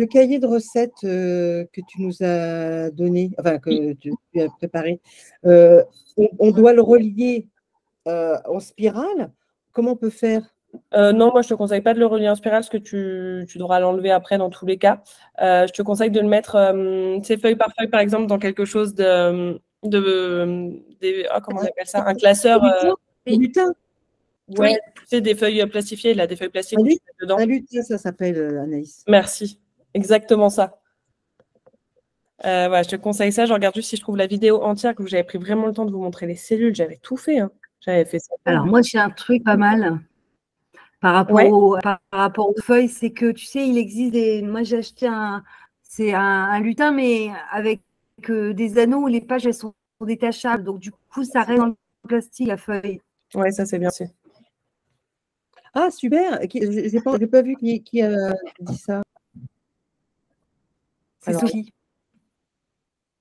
cahier de recettes que tu nous as donné, enfin, que tu as préparé, on doit le relier en spirale. Comment on peut faire? Non, moi, je ne te conseille pas de le relier en spirale parce que tu devras l'enlever après dans tous les cas. Je te conseille de le mettre, feuille par feuille, par exemple, dans quelque chose comment on appelle ça? Un classeur. Un lutin. Ouais, tu sais, des feuilles plastifiées, là, des feuilles plastiques dedans. Un lutin, ça s'appelle, Anaïs. Merci. Exactement ça. Voilà, je te conseille ça. Je regarde juste si je trouve la vidéo entière, que j'avais pris vraiment le temps de vous montrer les cellules. J'avais tout fait. Hein. J'avais fait ça. Alors, moi, j'ai un truc pas mal par rapport aux feuilles, c'est que, tu sais, il existe des… Moi, j'ai acheté un lutin, mais avec des anneaux où les pages, elles sont détachables. Donc, du coup, ça reste dans le plastique, la feuille. Ouais, ça, c'est bien aussi. Ah, super. Je n'ai pas vu qui a dit ça. C'est Sophie.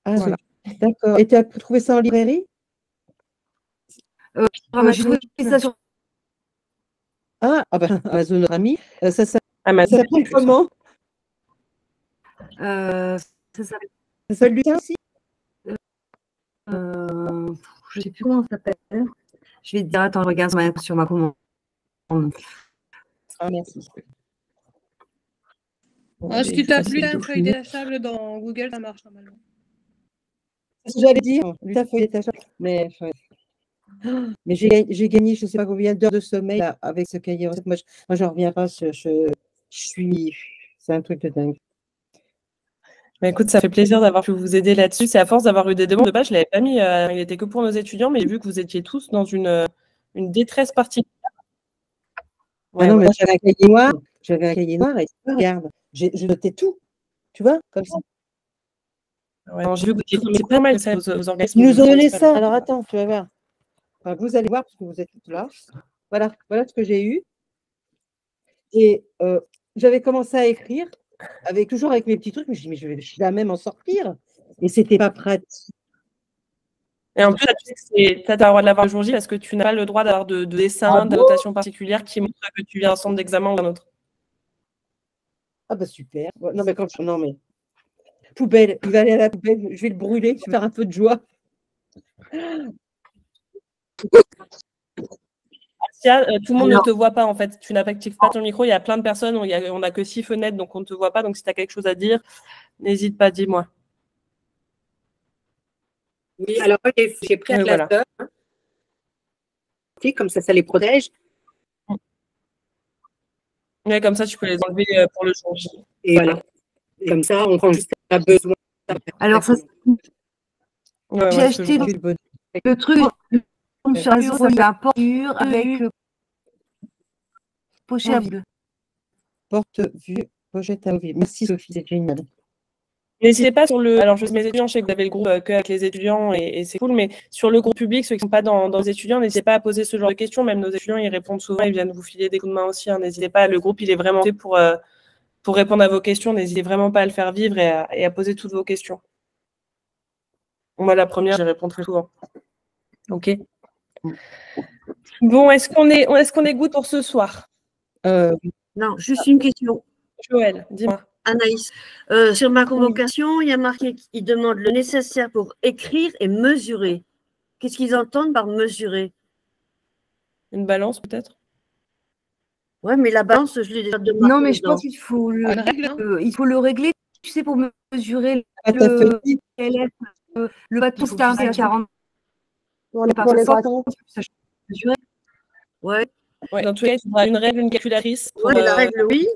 Ah, voilà. D'accord. Et tu as trouvé ça en librairie? J'ai trouvé ça sur… Amazon Rami. Ça s'appelle comment? Ça s'appelle Lutin aussi? Je ne sais plus comment ça s'appelle. Je vais te dire, attends, je regarde sur ma commande. Ah, merci. Si tu tapes lutin feuille détachable dans Google, ça marche normalement. C'est ce que j'allais dire, lutin feuille détachable. Mais j'ai gagné, je ne sais pas combien d'heures de sommeil là, avec ce cahier. Moi, j'en reviens pas. C'est un truc de dingue. Mais écoute, ça fait plaisir d'avoir pu vous aider là-dessus. C'est à force d'avoir eu des demandes de base, je ne l'avais pas mis, il n'était que pour nos étudiants, mais vu que vous étiez tous dans une détresse particulière. Ouais, non, mais j'avais un cahier noir. Et regarde, je notais tout. Tu vois, comme ça. Ouais, j'ai vu que c'est pas mal ça, vos organismes. Ils nous ont donné ça. Alors attends, tu vas voir. Enfin, vous allez voir parce que vous êtes tous là. Voilà ce que j'ai eu. Et j'avais commencé à écrire, toujours avec mes petits trucs, mais je me dis, mais je vais jamais m'en sortir. Et c'était pas pratique. Et en plus, tu as le droit de l'avoir le jour J parce que tu n'as pas le droit d'avoir de dessin, d'annotation particulière qui montre que tu viens d'un centre d'examen ou d'un autre. Ah bah super. Non mais poubelle, il va aller à la poubelle, je vais le brûler, je vais faire un peu de joie. S'il y Patricia, tout le monde ne te voit pas en fait. Tu n'actives pas ton micro. Il y a plein de personnes. On n'a que 6 fenêtres, donc on ne te voit pas. Donc si tu as quelque chose à dire, n'hésite pas, dis-moi. Oui, alors j'ai pris un classeur. Voilà. Comme ça les protège. Oui, comme ça, tu peux les enlever pour le changer. Et voilà. Et comme ça, on prend juste à besoin. Alors, ça, j'ai acheté le truc sur la porte-vue avec pochette amovible. Porte-vue, pochette amovible. Merci Sophie, c'est génial. N'hésitez pas sur le. Alors, je sais mes étudiants, je sais que vous avez le groupe qu'avec les étudiants et c'est cool, mais sur le groupe public, ceux qui ne sont pas dans les étudiants, n'hésitez pas à poser ce genre de questions. Même nos étudiants, ils répondent souvent, ils viennent vous filer des coups de main aussi. Hein. N'hésitez pas, le groupe, il est vraiment fait pour répondre à vos questions. N'hésitez vraiment pas à le faire vivre et à poser toutes vos questions. Moi, la première, j'y réponds très souvent. OK. Bon, est-ce qu'on est good pour ce soir? Non, juste une question. Joël, dis-moi. Anaïs, sur ma convocation, il y a marqué qu'ils demandent le nécessaire pour écrire et mesurer. Qu'est-ce qu'ils entendent par mesurer? Une balance, peut-être? Oui, mais la balance, je l'ai déjà demandé. Non, mais je pense qu'il faut il faut le régler, tu sais, pour mesurer le bâton, c'était un P40. Pour les bâtons. Ouais. Dans tous les cas, il faudra une règle, une calculatrice. Oui, la règle, oui.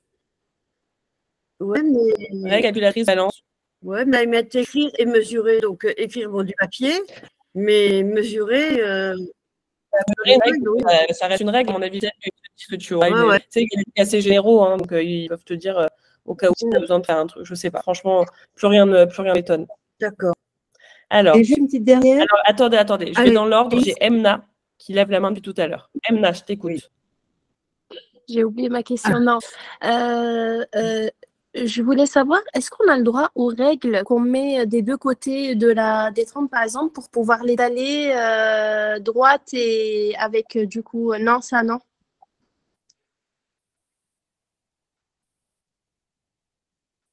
Ouais, mais. Règle, calculatrice, balance. Ouais, mais ils mettent écrire et mesurer. Donc, écrire du papier, mais mesurer. Ça reste une règle, à mon avis, que tu auras. Tu sais, il est assez généraux, hein, donc ils peuvent te dire au cas où tu as besoin de faire un truc. Je ne sais pas. Franchement, plus rien m'étonne. D'accord. Alors, et juste une petite dernière. Alors, attendez. Je vais dans l'ordre. J'ai Emna qui lève la main depuis tout à l'heure. Emna, je t'écoute. Oui. J'ai oublié ma question. Non. Je voulais savoir, est-ce qu'on a le droit aux règles qu'on met des deux côtés des trempes, par exemple, pour pouvoir l'étaler droite et avec, du coup, non, ça, non?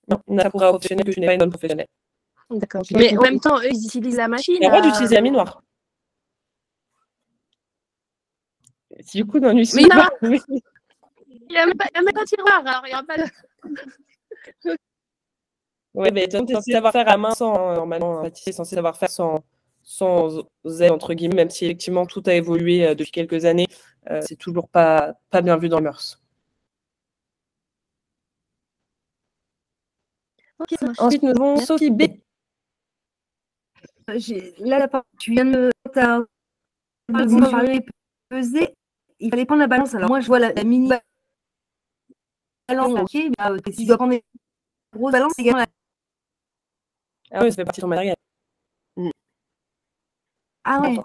Non, on a pour un professionnel que je n'ai pas une bonne professionnelle. D'accord. Mais en même temps, eux, ils utilisent la machine. Il y a le droit d'utiliser la minoire. Si du coup, dans une mais non, il n'y a même pas de tiroir, alors il n'y aura pas de. Oui, mais tu es censé savoir faire à main sans, normalement, un pâtissier est censé savoir faire sans aide, entre guillemets, même si effectivement tout a évolué depuis quelques années, c'est toujours pas bien vu dans le mœurs. Okay, ensuite, nous avons Sophie B. Là, tu viens de peser, il fallait prendre la balance. Alors moi, je vois la mini balance. Ok, si tu dois prendre des grosses balances, c'est également la... Ah oui, ça fait partie de ton matériel. Ah ouais.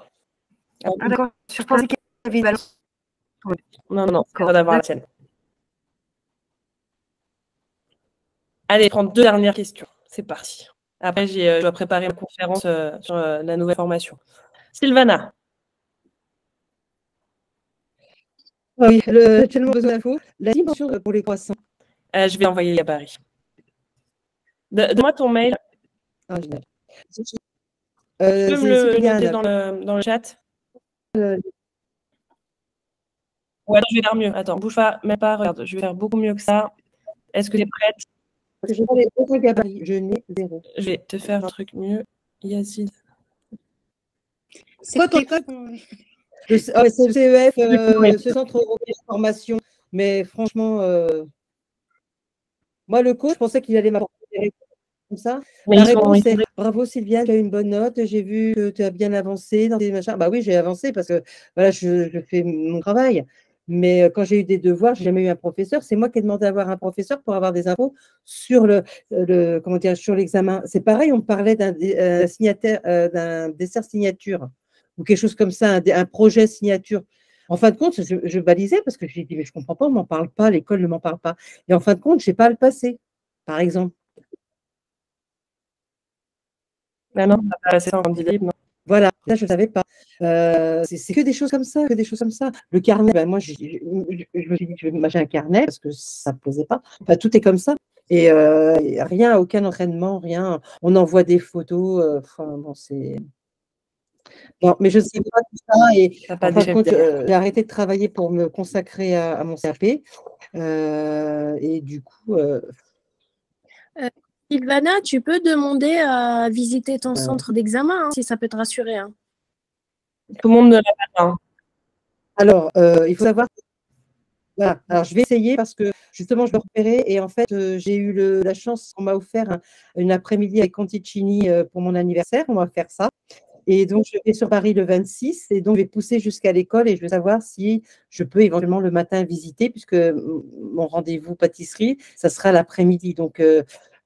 Ah d'accord. Je pensais qu'il y avait une balance. Oui. Non, c'est pas d'avoir la tienne. Allez, prendre 2 dernières questions. C'est parti. Après, je dois préparer une conférence sur la nouvelle formation. Sylvana. Oui, tellement besoin d'infos. La dimension pour les croissants. Je vais envoyer les gabarits. Donne-moi ton mail. Ah, génial. Tu peux me le noter dans le chat? Ouais, je vais faire mieux. Attends, bouge pas, même pas, regarde, je vais faire beaucoup mieux que ça. Est-ce que tu es prête? Je n'ai aucun gabarit, je n'ai 0. Je vais te faire un truc mieux, Yazid. C'est quoi ton code? C'est le CEF, ce centre européen de formation. Mais franchement, moi, le coach, je pensais qu'il allait m'apporter des réponses comme ça. La réponse, c'est bravo Sylvia, tu as une bonne note. J'ai vu que tu as bien avancé dans tes machins. Bah oui, j'ai avancé parce que voilà, je fais mon travail. Mais quand j'ai eu des devoirs, je n'ai jamais eu un professeur. C'est moi qui ai demandé à avoir un professeur pour avoir des infos sur sur l'examen. C'est pareil, on me parlait d'un dessert signature ou quelque chose comme ça, un projet signature. En fin de compte, je balisais parce que j'ai dit, mais je ne comprends pas, on ne m'en parle pas, l'école ne m'en parle pas. Et en fin de compte, je n'ai pas à le passer, par exemple. Ben non, pas passer en candidat libre, non. Voilà, ça, je ne savais pas. C'est que des choses comme ça, Le carnet, ben moi, je me suis dit que je vais m'acheter un carnet parce que ça ne me plaisait pas. Enfin, tout est comme ça. Et rien, aucun entraînement, rien. On envoie des photos. Bon, c'est Non, mais je ne sais pas tout ça. Et T'as pas en des fin de chefs compte, derrière. j'ai arrêté de travailler pour me consacrer à mon CAP. Et du coup, Sylvana, tu peux demander à visiter ton centre d'examen, hein, si ça peut te rassurer. Hein. Tout le monde ne l'a pas. Hein. alors, il faut savoir. Voilà. Alors, je vais essayer parce que justement, je me repérais et en fait, j'ai eu la chance, on m'a offert une après-midi avec Conticini pour mon anniversaire. On va faire ça. Et donc, je vais sur Paris le 26 et donc, je vais pousser jusqu'à l'école et je vais savoir si je peux éventuellement le matin visiter puisque mon rendez-vous pâtisserie, ça sera l'après-midi. Donc,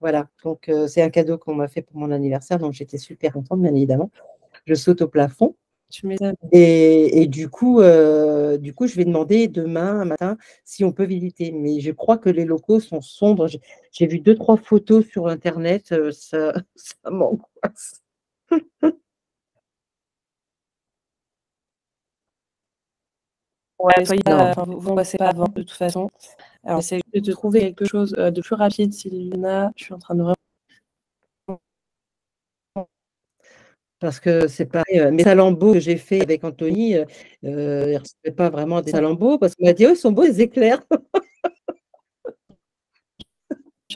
voilà. Donc, c'est un cadeau qu'on m'a fait pour mon anniversaire. Donc, j'étais super contente, bien évidemment. Je saute au plafond. Et du coup, je vais demander demain matin si on peut visiter. Mais je crois que les locaux sont sombres. J'ai vu 2-3 photos sur Internet. Ça m'angoisse. Ouais, vous ne passez pas avant de toute façon. Alors, j'essaie de te trouver quelque chose de plus rapide, Sylvana. Je suis en train de vraiment. Parce que c'est pareil, mes salambeaux que j'ai fait avec Anthony, ils ne ressemblaient pas vraiment à des salambeaux parce qu'il m'a dit oh, ils sont beaux, les éclairs.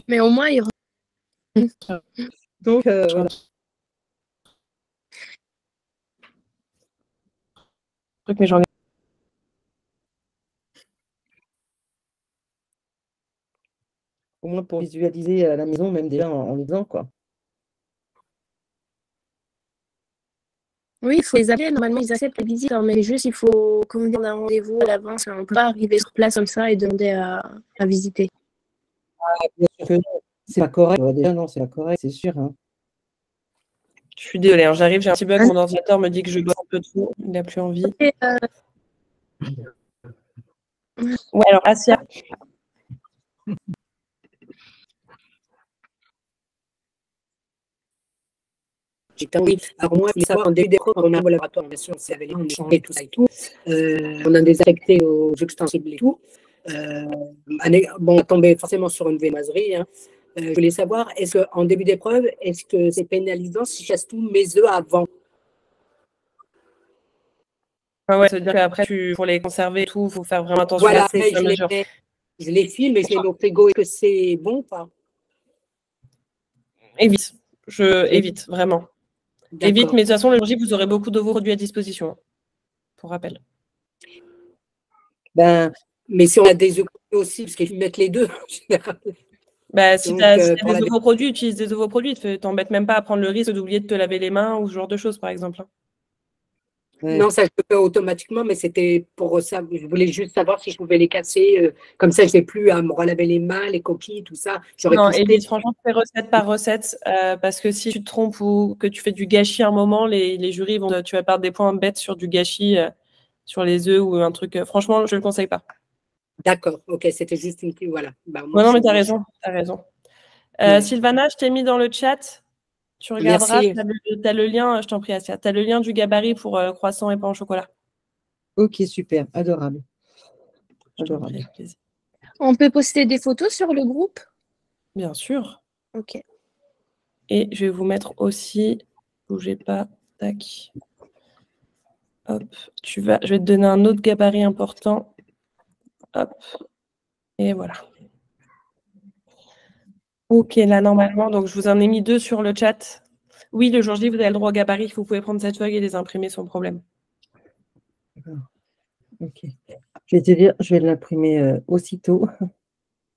Mais au moins, ils. Donc, voilà. Mais j'en ai. Au moins pour visualiser à la maison, même déjà en lisant, quoi. Oui, il faut les appeler. Normalement, ils acceptent la visite, hein, mais juste, il faut convenir d'un rendez-vous à l'avance. On ne peut pas arriver sur place comme ça et demander à visiter. Ah, bien sûr que non. C'est pas correct. Déjà, non, c'est pas correct, c'est sûr. Hein. Je suis désolée, hein, j'arrive, j'ai un petit bug. Mon ordinateur me dit que je bosse un peu trop. Il n'a plus envie. Et, Ouais, alors, Asia. Oui, alors moi, je voulais savoir, en début d'épreuve, on a un laboratoire, bien sûr, c'est avec les gens, et tout ça et tout. On a désaffecté aux extensibles et tout. Bon, on est tombé forcément sur une viennoiserie. Hein. Je voulais savoir, est-ce qu'en début d'épreuve, est-ce que c'est pénalisant si je chasse tous mes œufs avant? Ah ouais, c'est-à-dire qu'après, pour les conserver et tout, il faut faire vraiment attention voilà, à ces mesures. Je les filme et je les mets au frigo. Est-ce que c'est bon ou pas? Évite. Évite, vraiment. Évite, mais de toute façon, le jour J, vous aurez beaucoup de vos produits à disposition, pour rappel. Ben, mais si on a des œufs aussi, parce qu'il faut mettre les deux, en général. Bah, si tu as des nouveaux produits, utilise des nouveaux produits. T'embêtes même pas à prendre le risque d'oublier de te laver les mains ou ce genre de choses, par exemple. Non, ça je le fais automatiquement, mais c'était pour ça. Je voulais juste savoir si je pouvais les casser. Comme ça, je n'ai plus à me relaver les mains, les coquilles, tout ça. Non, évite, franchement, fais recette par recette. Parce que si tu te trompes ou que tu fais du gâchis à un moment, les jurys tu vas perdre des points bêtes sur du gâchis, sur les œufs ou un truc. Franchement, je ne le conseille pas. D'accord, ok, c'était juste une. Voilà. Bah, non, mais tu as raison. Sylvana, je t'ai mis dans le chat. Tu regarderas, tu as le lien, je t'en prie, Asia. Tu as le lien du gabarit pour croissant et pain au chocolat. Ok, super, adorable. Adorable. On peut poster des photos sur le groupe? Bien sûr. Ok. Et je vais vous mettre aussi, bougez pas, tac. Hop, je vais te donner un autre gabarit important. Hop, et voilà. Ok, là, normalement, donc je vous en ai mis 2 sur le chat. Oui, le jour J, vous avez le droit au gabarit. Vous pouvez prendre cette feuille et les imprimer sans problème. Ok. Je vais te dire, je vais l'imprimer aussitôt.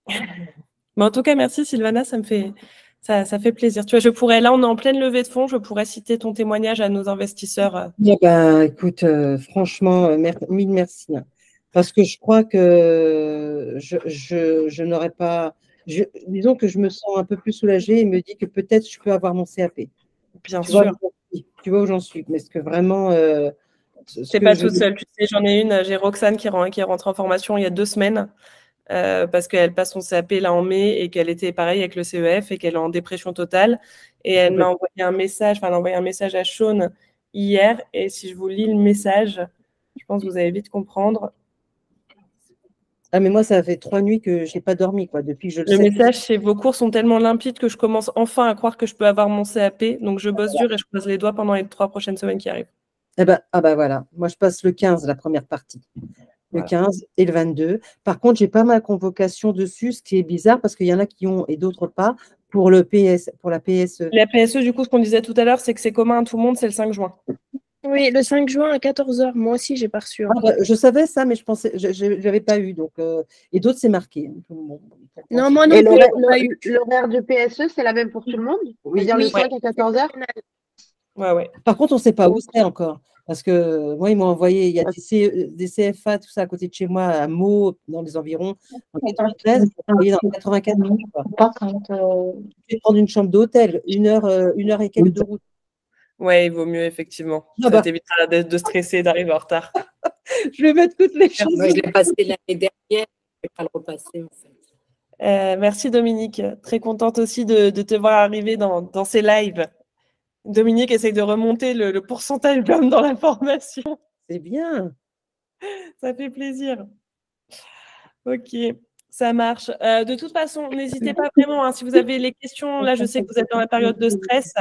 Mais en tout cas, merci Sylvana, ça fait plaisir. Tu vois, je pourrais, là, on est en pleine levée de fonds, je pourrais citer ton témoignage à nos investisseurs. Eh ben, écoute, franchement, mille merci. Hein. Parce que je crois que je n'aurais pas. Disons que je me sens un peu plus soulagée et me dis que peut-être je peux avoir mon CAP. Bien sûr. Tu vois où j'en suis. Mais est-ce que vraiment. C'est pas toute seule. Tu sais, j'en ai une, j'ai Roxane qui est rentrée en formation il y a 2 semaines parce qu'elle passe son CAP là en mai et qu'elle était pareil avec le CEF et qu'elle est en dépression totale. Et elle m'a envoyé un message, elle a envoyé un message à Sean hier. Et si je vous lis le message, je pense que vous allez vite comprendre. Ah, mais moi, ça fait 3 nuits que je n'ai pas dormi, quoi, depuis que je le sais. Le message, c'est: vos cours sont tellement limpides que je commence enfin à croire que je peux avoir mon CAP. Donc, je bosse dur et je croise les doigts pendant les 3 prochaines semaines qui arrivent. Ah bah voilà, moi je passe le 15, la première partie. Le 15 et le 22. Par contre, j'ai pas ma convocation dessus, ce qui est bizarre parce qu'il y en a qui ont et d'autres pas pour la PSE. La PSE, du coup, ce qu'on disait tout à l'heure, c'est que c'est commun à tout le monde, c'est le 5 juin. Oui, le 5 juin à 14h. Moi aussi, j'ai pas reçu. Je savais ça, mais je pensais, je l'avais pas eu. Donc, et d'autres, c'est marqué. Non, moi non et plus. l'horaire du PSE, c'est la même pour tout le monde? C'est-à-dire le 5 à 14h? Ouais. Par contre, on ne sait pas où c'est encore. Parce que moi, ils m'ont envoyé, il y a des CFA, tout ça, à côté de chez moi, à Meaux, dans les environs, en 93, ils m'ont envoyé dans 84. Je vais prendre une chambre d'hôtel, une heure et quelques de route. Ouais, il vaut mieux, effectivement. Ça t'évitera de stresser, d'arriver en retard. Je vais mettre toutes les choses. Moi, je l'ai passé l'année dernière, je ne vais pas le repasser, en fait. Merci, Dominique. Très contente aussi de te voir arriver dans ces lives. Dominique essaye de remonter le pourcentage d'hommes dans la formation. C'est bien. Ça fait plaisir. Ok, ça marche. De toute façon, n'hésitez pas vraiment, hein, si vous avez les questions, là je sais que vous êtes dans la période de stress,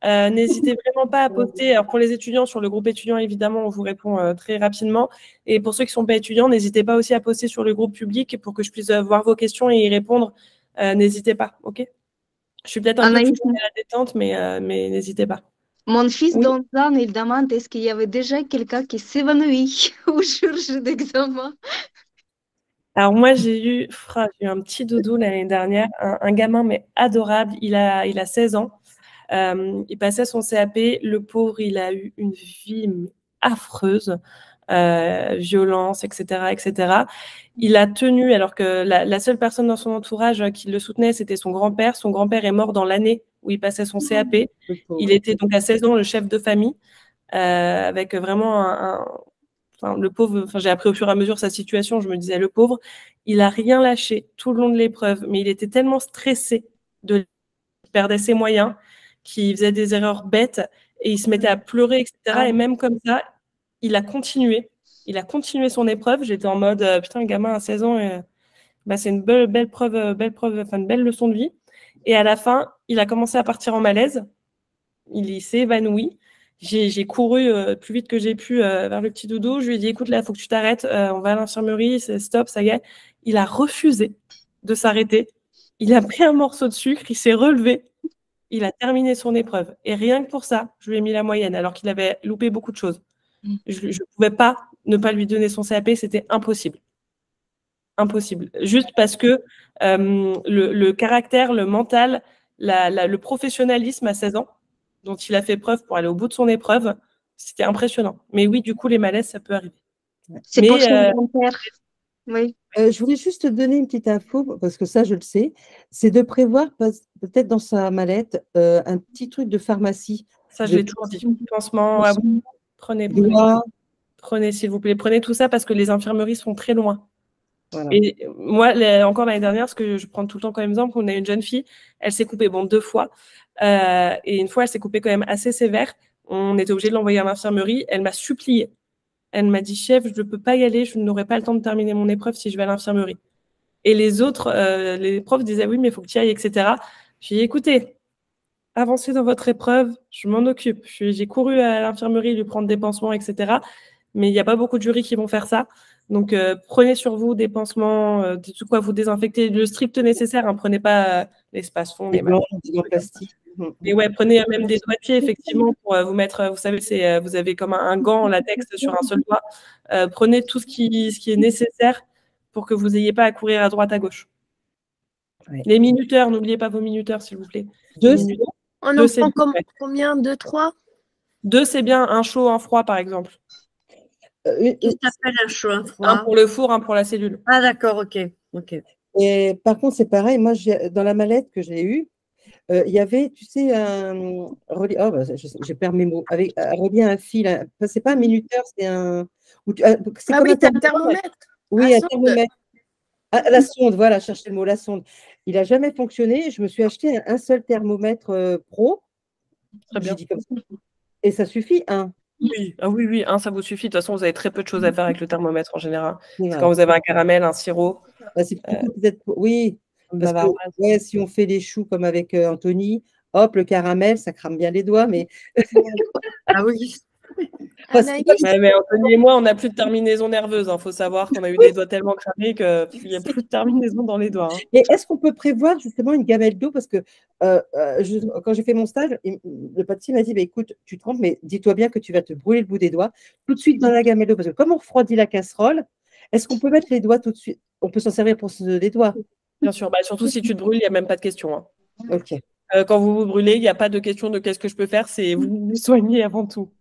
n'hésitez vraiment pas à poster. Alors pour les étudiants, sur le groupe étudiant, évidemment, on vous répond très rapidement. Et pour ceux qui ne sont pas étudiants, n'hésitez pas aussi à poster sur le groupe public pour que je puisse voir vos questions et y répondre. N'hésitez pas, ok? Je suis peut-être un peu plus à la détente, mais n'hésitez pas. Mon fils Donzan, il demande est-ce qu'il y avait déjà quelqu'un qui s'évanouit au jour d'examen? Alors moi, j'ai eu un petit doudou l'année dernière, un gamin mais adorable, il a 16 ans. Il passait son CAP, le pauvre, il a eu une vie affreuse, violence, etc., etc. Il a tenu, alors que la seule personne dans son entourage qui le soutenait, c'était son grand-père. Son grand-père est mort dans l'année où il passait son CAP. Il était donc à 16 ans le chef de famille, avec vraiment le pauvre, j'ai appris au fur et à mesure sa situation, je me disais, le pauvre, il a rien lâché tout le long de l'épreuve, mais il était tellement stressé qu'il perdait ses moyens, qu'il faisait des erreurs bêtes, et il se mettait à pleurer, etc. Et même comme ça, il a continué son épreuve. J'étais en mode, putain, le gamin à 16 ans, c'est une belle preuve, une belle leçon de vie. Et à la fin, il a commencé à partir en malaise, il s'est évanoui. J'ai couru plus vite que j'ai pu vers le petit doudou. Je lui ai dit, écoute, là, il faut que tu t'arrêtes. On va à l'infirmerie, stop, ça y est. Il a refusé de s'arrêter. Il a pris un morceau de sucre, il s'est relevé. Il a terminé son épreuve. Et rien que pour ça, je lui ai mis la moyenne, alors qu'il avait loupé beaucoup de choses. Je ne pouvais pas ne pas lui donner son CAP, c'était impossible. Impossible. Juste parce que le caractère, le mental, le professionnalisme à 16 ans, dont il a fait preuve pour aller au bout de son épreuve, c'était impressionnant. Mais oui, du coup, les malaises, ça peut arriver. C'est pour son grand-père. Oui. Je voulais juste te donner une petite info, parce que ça, je le sais, c'est de prévoir peut-être dans sa mallette un petit truc de pharmacie. Ça, je l'ai toujours dit. Pansement, prenez, s'il vous plaît. Prenez tout ça parce que les infirmeries sont très loin. Voilà. Et moi, encore l'année dernière, ce que je prends tout le temps comme exemple, on a une jeune fille, elle s'est coupée 2 fois. Et une fois, elle s'est coupée quand même assez sévère. On était obligé de l'envoyer à l'infirmerie. Elle m'a supplié. Elle m'a dit, chef, je ne peux pas y aller, je n'aurai pas le temps de terminer mon épreuve si je vais à l'infirmerie. Et les autres, les profs disaient, oui, mais il faut que tu y ailles, etc. J'ai dit, écoutez, avancez dans votre épreuve, je m'en occupe. J'ai couru à l'infirmerie lui prendre des pansements, etc. Mais il n'y a pas beaucoup de jurys qui vont faire ça. Donc, prenez sur vous des pansements, de quoi vous désinfecter, le strict nécessaire. Hein, prenez pas l'espace fond, les plastique. Et ouais, prenez même des doigts-pieds, effectivement, pour vous mettre, vous savez, vous avez comme un gant en latex sur un seul doigt. Prenez tout ce qui est nécessaire pour que vous n'ayez pas à courir à droite, à gauche. Ouais. Les minuteurs, n'oubliez pas vos minuteurs, s'il vous plaît. 2, on en prend combien? 2, 3? 2, c'est bien. Un chaud, un froid, par exemple. Qu'est-ce que t'appelles un chaud, un froid? Un pour le four, un pour la cellule. Ah, d'accord, ok. Et par contre, c'est pareil. Moi, dans la mallette que j'ai eue, il y avait, tu sais, je perds mes mots, avec relié à un fil. C'est pas un minuteur, c'est un. C'est un thermomètre. Oui, un thermomètre. Ah, la sonde, voilà, chercher le mot, la sonde. Il n'a jamais fonctionné. Je me suis acheté un seul thermomètre pro. Très bien. Dit comme ça. Et ça suffit, un. Oui, oui, ça vous suffit. De toute façon, vous avez très peu de choses à faire avec le thermomètre en général. C'est quand vous avez un caramel, un sirop. Oui, parce que si on fait des choux comme avec Anthony, hop, le caramel, ça crame bien les doigts, mais. Ah oui. Anaïs, Ouais, mais Anthony et moi, on n'a plus de terminaison nerveuse. Il faut savoir qu'on a eu des doigts tellement cramés qu'il n'y a plus de terminaison dans les doigts. Et est-ce qu'on peut prévoir justement une gamelle d'eau? Parce que quand j'ai fait mon stage, le pâtissier m'a dit, bah, écoute, tu trempes, mais dis-toi bien que tu vas te brûler le bout des doigts tout de suite dans la gamelle d'eau. Parce que comme on refroidit la casserole, est-ce qu'on peut mettre les doigts tout de suite? On peut s'en servir pour les doigts. Bien sûr, surtout si tu te brûles, il n'y a même pas de question. Hein. Ok. Quand vous vous brûlez, il n'y a pas de question de qu'est-ce que je peux faire, c'est vous vous soignez avant tout.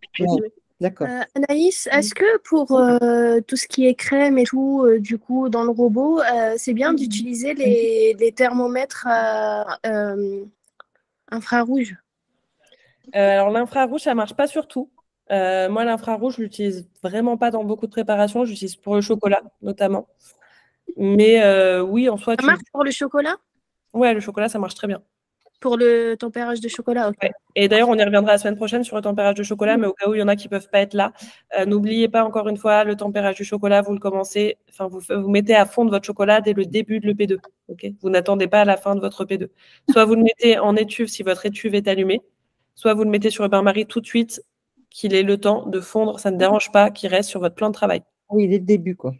D'accord. Anaïs, est-ce que pour tout ce qui est crème et tout, du coup, dans le robot, c'est bien d'utiliser les thermomètres infrarouges? Alors, l'infrarouge, ça ne marche pas sur tout. Moi, l'infrarouge, je ne l'utilise vraiment pas dans beaucoup de préparations. J'utilise pour le chocolat, notamment. Mais oui, en soi, Ça marche pour le chocolat? Ouais, le chocolat, ça marche très bien. Pour le tempérage de chocolat, ok. Ouais. Et d'ailleurs, on y reviendra la semaine prochaine sur le tempérage de chocolat, mais au cas où il y en a qui ne peuvent pas être là, n'oubliez pas encore une fois, le tempérage du chocolat, vous le commencez, enfin, vous mettez à fond de votre chocolat dès le début de l'EP2. Okay, vous n'attendez pas à la fin de votre EP2. Soit vous le mettez en étuve si votre étuve est allumée, soit vous le mettez sur le bain-marie tout de suite, qu'il ait le temps de fondre, ça ne dérange pas, qu'il reste sur votre plan de travail. Oui, dès le début, quoi.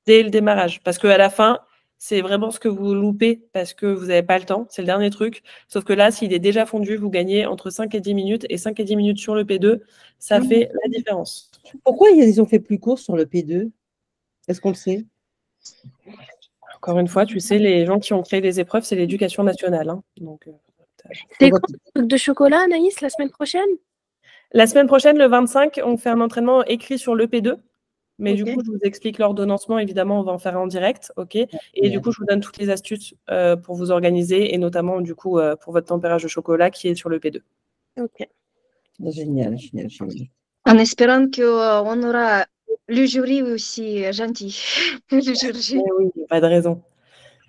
Dès le démarrage. Parce qu'à la fin, c'est vraiment ce que vous loupez parce que vous n'avez pas le temps. C'est le dernier truc. Sauf que là, s'il est déjà fondu, vous gagnez entre 5 et 10 minutes. Et 5 et 10 minutes sur le P2, ça fait la différence. Pourquoi ils ont fait plus court sur le P2? Est-ce qu'on le sait? Encore une fois, tu sais, les gens qui ont créé les épreuves, c'est l'éducation nationale. Hein. Donc, c'est quoi le truc de chocolat, Anaïs, la semaine prochaine? La semaine prochaine, le 25, on fait un entraînement écrit sur le P2. Mais du coup, je vous explique l'ordonnancement. Évidemment, on va en faire un en direct. OK. Et du coup, je vous donne toutes les astuces pour vous organiser et notamment, du coup, pour votre tempérage de chocolat qui est sur le P2. OK. Génial, génial, génial. En espérant qu'on aura le jury aussi gentil. Le jury. Oui, il n'y a pas de raison.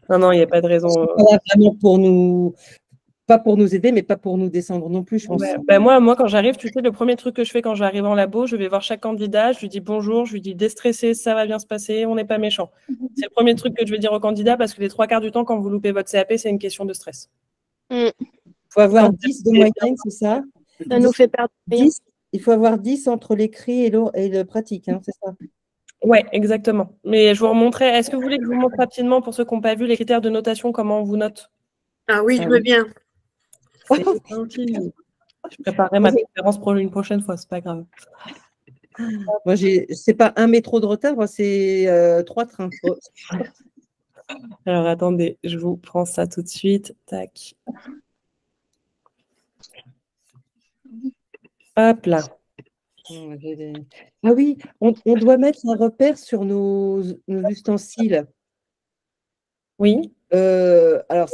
Non, il n'y a pas de raison. Vraiment pour nous... Pas pour nous aider, mais pas pour nous descendre non plus, je pense. Ouais. Moi, quand j'arrive, tu sais, le premier truc que je fais quand j'arrive en labo, je vais voir chaque candidat, je lui dis bonjour, je lui dis déstressé, ça va bien se passer, on n'est pas méchant. C'est le premier truc que je vais dire aux candidats parce que les 3 quarts du temps, quand vous loupez votre CAP, c'est une question de stress. Il faut avoir 10 de moyenne, c'est ça? Ça nous fait perdre 10, il faut avoir 10 entre l'écrit et le pratique, hein, c'est ça? Ouais, exactement. Mais je vous remontrerai. Est-ce que vous voulez que je vous montre rapidement, pour ceux qui n'ont pas vu, les critères de notation, comment on vous note? Ah oui, je veux bien. Je préparerai ma conférence pour une prochaine fois, c'est pas grave. Moi, c'est pas un métro de retard, moi, c'est 3 trains. Alors, attendez, je vous prends ça tout de suite. Tac. Hop là. Ah oui, on doit mettre un repère sur nos ustensiles. Oui. Alors,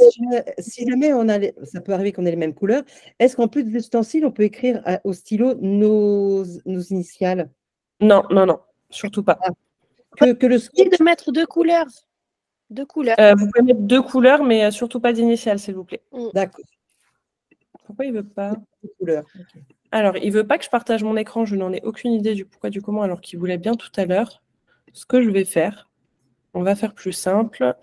si jamais on a, ça peut arriver qu'on ait les mêmes couleurs, est-ce qu'en plus de l'ustensile, on peut écrire au stylo nos initiales? Non, surtout pas. Que le de mettre 2 couleurs. 2 couleurs. Vous pouvez mettre 2 couleurs, mais surtout pas d'initiales, s'il vous plaît. D'accord. Pourquoi il ne veut pas? 2 couleurs. Okay. Alors, il ne veut pas que je partage mon écran. Je n'en ai aucune idée du pourquoi, du comment, alors qu'il voulait bien tout à l'heure. Ce que je vais faire, on va faire plus simple.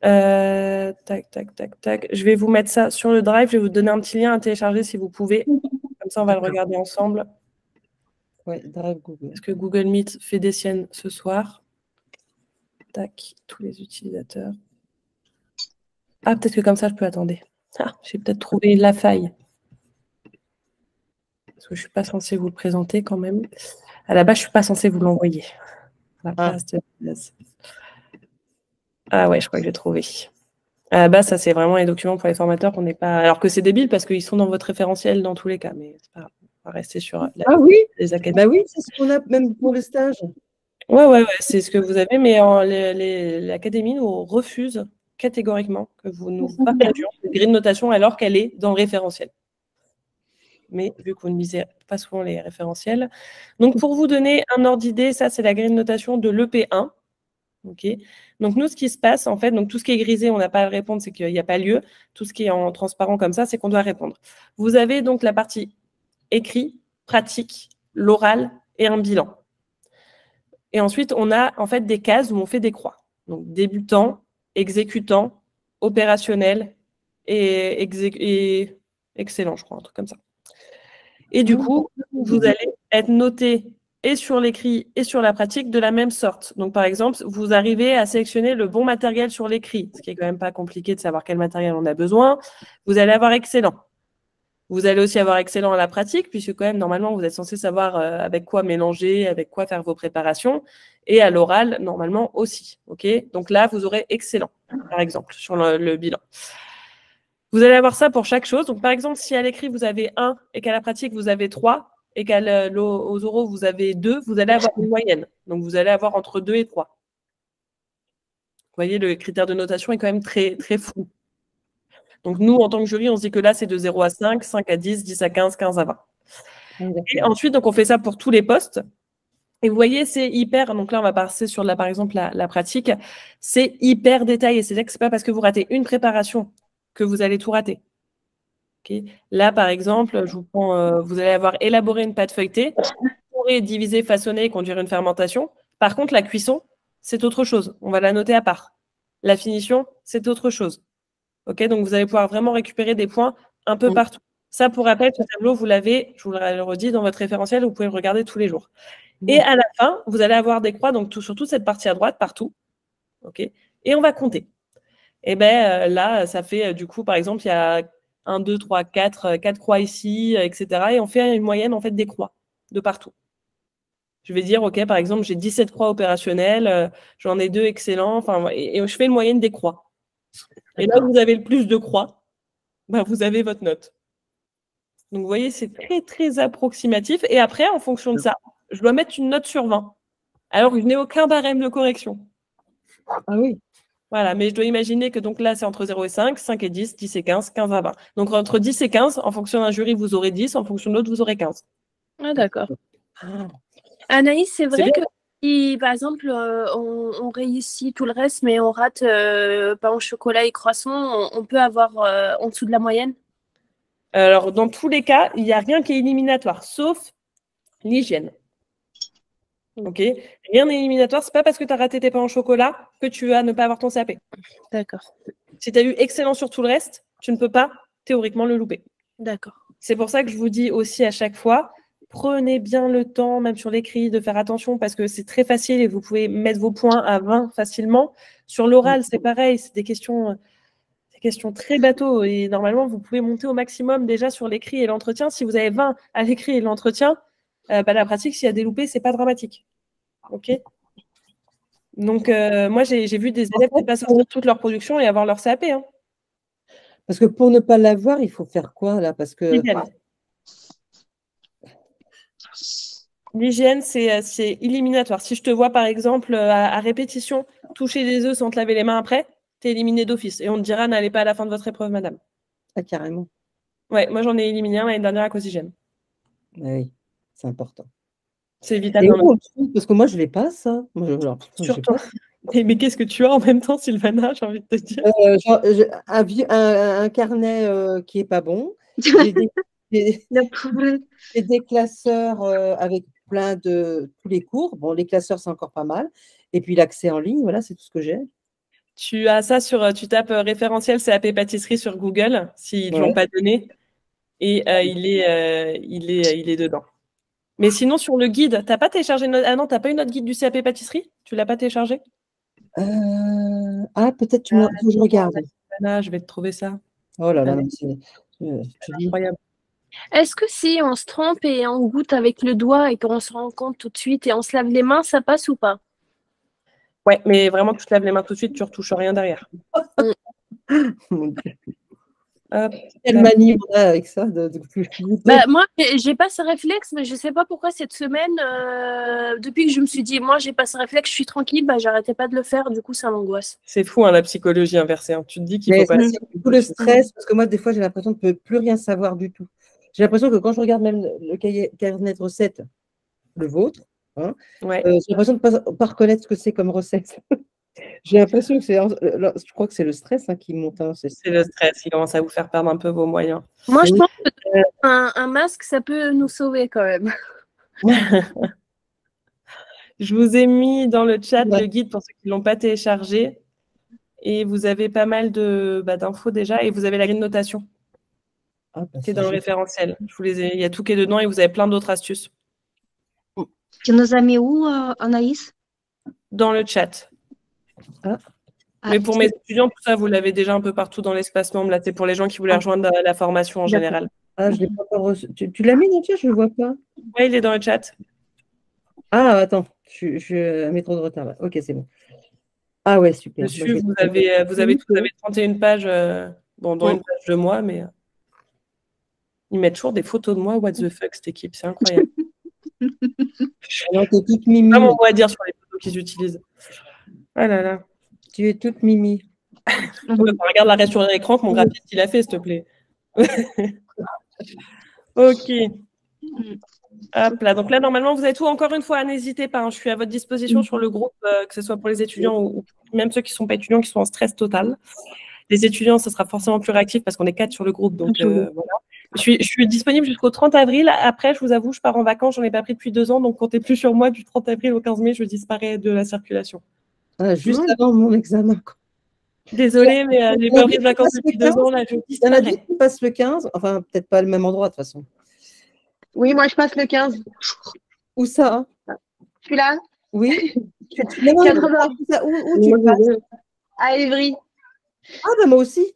Tac. Je vais vous mettre ça sur le drive. Je vais vous donner un petit lien à télécharger si vous pouvez. Comme ça, on va le regarder ensemble. Ouais, drive Google. Parce que Google Meet fait des siennes ce soir. Tac, tous les utilisateurs. Ah, peut-être que comme ça, je peux attendre. Ah, j'ai peut-être trouvé la faille. Parce que je ne suis pas censée vous le présenter quand même. À la base, je ne suis pas censée vous l'envoyer. Ah ouais, je crois que j'ai trouvé. À la base, ça, c'est vraiment les documents pour les formateurs qu'on n'est pas. Alors que c'est débile parce qu'ils sont dans votre référentiel dans tous les cas, mais c'est pas grave. On va rester sur les académies. Bah oui, c'est ce qu'on a même pour le stage. Ouais, c'est ce que vous avez, mais l'académie nous refuse catégoriquement que vous nous partagions une grille de notation alors qu'elle est dans le référentiel. Mais vu que vous ne lisez pas souvent les référentiels. Donc, pour vous donner un ordre d'idée, ça, c'est la grille de notation de l'EP1. Okay. Donc, nous, ce qui se passe, en fait, donc tout ce qui est grisé, on n'a pas à le répondre, c'est qu'il n'y a pas lieu. Tout ce qui est en transparent comme ça, c'est qu'on doit répondre. Vous avez donc la partie écrit, pratique, l'oral et un bilan. Et ensuite, on a en fait des cases où on fait des croix. Donc, débutant, exécutant, opérationnel et excellent, je crois, un truc comme ça. Et du coup, vous allez être noté et sur l'écrit et sur la pratique de la même sorte. Donc, par exemple, vous arrivez à sélectionner le bon matériel sur l'écrit, ce qui est quand même pas compliqué de savoir quel matériel on a besoin. Vous allez avoir excellent. Vous allez aussi avoir excellent à la pratique, puisque quand même, normalement, vous êtes censé savoir avec quoi mélanger, avec quoi faire vos préparations. Et à l'oral, normalement aussi. Ok. Donc là, vous aurez excellent, par exemple, sur le bilan. Vous allez avoir ça pour chaque chose. Donc, par exemple, si à l'écrit, vous avez 1 et qu'à la pratique, vous avez 3 et aux oraux, vous avez 2, vous allez avoir une moyenne. Donc, vous allez avoir entre 2 et 3. Vous voyez, le critère de notation est quand même très, très flou. Donc, nous, en tant que jury, on se dit que là, c'est de 0 à 5, 5 à 10, 10 à 15, 15 à 20. Et ensuite, donc, on fait ça pour tous les postes. Et vous voyez, c'est hyper, donc là, on va passer sur, par exemple, la pratique. C'est hyper détaillé. C'est-à-dire que ce n'est pas parce que vous ratez une préparation que vous allez tout rater. Okay. Là, par exemple, je vous prends, vous allez avoir élaboré une pâte feuilletée, pourrez diviser, façonner, conduire une fermentation. Par contre, la cuisson, c'est autre chose. On va la noter à part. La finition, c'est autre chose. Okay, donc, vous allez pouvoir vraiment récupérer des points un peu partout. Ça, pour rappel, ce tableau, vous l'avez, je vous le redis, dans votre référentiel, vous pouvez le regarder tous les jours. Et à la fin, vous allez avoir des croix, donc sur toute cette partie à droite, partout. Okay, et on va compter. Et bien là, ça fait du coup, par exemple, il y a 1, 2, 3, 4 croix ici, etc. Et on fait une moyenne en fait des croix de partout. Je vais dire, OK, par exemple, j'ai 17 croix opérationnelles, j'en ai 2 excellents, enfin, et je fais une moyenne des croix. Et là où vous avez le plus de croix, ben, vous avez votre note. Donc, vous voyez, c'est très, très approximatif. Et après, en fonction de ça, je dois mettre une note sur 20. Alors que je n'ai aucun barème de correction. Ah oui. Voilà, mais je dois imaginer que donc là, c'est entre 0 et 5, 5 et 10, 10 et 15, 15 à 20. Donc, entre 10 et 15, en fonction d'un jury, vous aurez 10, en fonction de l'autre, vous aurez 15. Ah, d'accord. Anaïs, c'est vrai que si, par exemple, on réussit tout le reste, mais on rate pain au chocolat et croissant, on peut avoir en dessous de la moyenne? Alors, dans tous les cas, il n'y a rien qui est éliminatoire, sauf l'hygiène. Ok. Rien n'est éliminatoire. C'est pas parce que tu as raté tes pains au chocolat que tu vas ne pas avoir ton CAP. D'accord. Si tu as eu excellent sur tout le reste, tu ne peux pas théoriquement le louper. D'accord. C'est pour ça que je vous dis aussi à chaque fois, prenez bien le temps, même sur l'écrit, de faire attention parce que c'est très facile et vous pouvez mettre vos points à 20 facilement. Sur l'oral, c'est pareil, c'est des questions très bateaux et normalement, vous pouvez monter au maximum déjà sur l'écrit et l'entretien. Si vous avez 20 à l'écrit et l'entretien, la pratique, s'il y a des loupés, c'est pas dramatique. Ok. Donc, moi, j'ai vu des élèves qui passent sortir toute leur production et avoir leur CAP. Hein. Parce que pour ne pas l'avoir, il faut faire quoi là? Parce que l'hygiène, c'est éliminatoire. Si je te vois, par exemple, à répétition, toucher des œufs sans te laver les mains après, tu es éliminé d'office. Et on te dira, n'allez pas à la fin de votre épreuve, madame. Ah, carrément. Ouais, moi, j'en ai éliminé un l'année dernière à cause d'hygiène. Oui, c'est important. C'est vital. Parce que moi, je l'ai pas, ça. Surtout. Mais qu'est-ce que tu as en même temps, Sylvana, j'ai envie de te dire un carnet qui n'est pas bon. J'ai des classeurs avec plein de tous les cours. Bon, les classeurs, c'est encore pas mal. Et puis l'accès en ligne, voilà, c'est tout ce que j'ai. Tu as ça tu tapes référentiel CAP pâtisserie sur Google, s'ils ne l'ont pas donné. Et il est dedans. Mais sinon, sur le guide, tu n'as pas téléchargé ah non, tu n'as pas eu notre guide du CAP pâtisserie? Tu ne l'as pas téléchargé? Ah, peut-être que je regarde. Je vais te trouver ça. Oh là là, c'est incroyable. Est-ce que si on se trompe et on goûte avec le doigt et qu'on se rend compte tout de suite et on se lave les mains, ça passe ou pas? Ouais, mais vraiment, tu te laves les mains tout de suite, tu ne retouches rien derrière. Mon Dieu. Quelle manie on a avec ça moi, j'ai pas ce réflexe, mais je sais pas pourquoi cette semaine, depuis que je me suis dit, moi, j'ai pas ce réflexe, je suis tranquille, j'arrêtais pas de le faire, du coup, ça m'angoisse. C'est fou, hein, la psychologie inversée. Hein. Tu te dis qu'il faut pas. Tout le stress, parce que moi, des fois, j'ai l'impression de ne plus rien savoir du tout. J'ai l'impression que quand je regarde même le carnet de recettes, le vôtre, hein, j'ai l'impression de ne pas reconnaître ce que c'est comme recette. J'ai l'impression que je crois que c'est le stress qui monte. Hein, c'est le stress qui commence à vous faire perdre un peu vos moyens. Moi, je pense que un masque, ça peut nous sauver quand même. Je vous ai mis dans le chat le guide pour ceux qui ne l'ont pas téléchargé. Et vous avez pas mal d'infos déjà. Et vous avez la grille de notation. C'est dans le référentiel. Il y a tout qui est dedans et vous avez plein d'autres astuces. Tu nous as mis où, Anaïs? Dans le chat. Mais pour mes étudiants, tout ça, vous l'avez déjà un peu partout dans l'espace membre. Là, c'est pour les gens qui voulaient rejoindre la formation en général. Ah, je l'ai pas encore reçu. Tu l'as mis dans le chat? Je ne le vois pas. Oui, il est dans le chat. Ah, attends. Je mets trop de retard là. Ok, c'est bon. Ah ouais, super. Dessus, vous avez 31 pages, dont une page de moi, mais ils mettent toujours des photos de moi. What the fuck, cette équipe, c'est incroyable. Alors, t'es toute mimi. Pas mon mot à dire sur les photos qu'ils utilisent. Ah là là. Tu es toute mimi. Regarde l'arrêt sur l'écran que mon graphiste il a fait, s'il te plaît. Ok. Hop là. Donc là, normalement, vous avez tout. Encore une fois, n'hésitez pas. Je suis à votre disposition sur le groupe, que ce soit pour les étudiants ou même ceux qui ne sont pas étudiants, qui sont en stress total. Les étudiants, ce sera forcément plus réactif parce qu'on est 4 sur le groupe. Donc voilà. Je suis disponible jusqu'au 30 avril. Après, je vous avoue, je pars en vacances. J'en ai pas pris depuis 2 ans. Donc comptez plus sur moi. Du 30 avril au 15 mai, je disparais de la circulation. Juste avant mon examen. Désolée, mais j'ai pas pris de vacances depuis 2 ans. Là, je disparais. Il y en a qui passent le 15. Enfin, peut-être pas le même endroit de toute façon. Oui, moi, je passe le 15. Où ça? Tu es là? Oui. 80. Où tu passes? À Évry. Ah, ben moi aussi.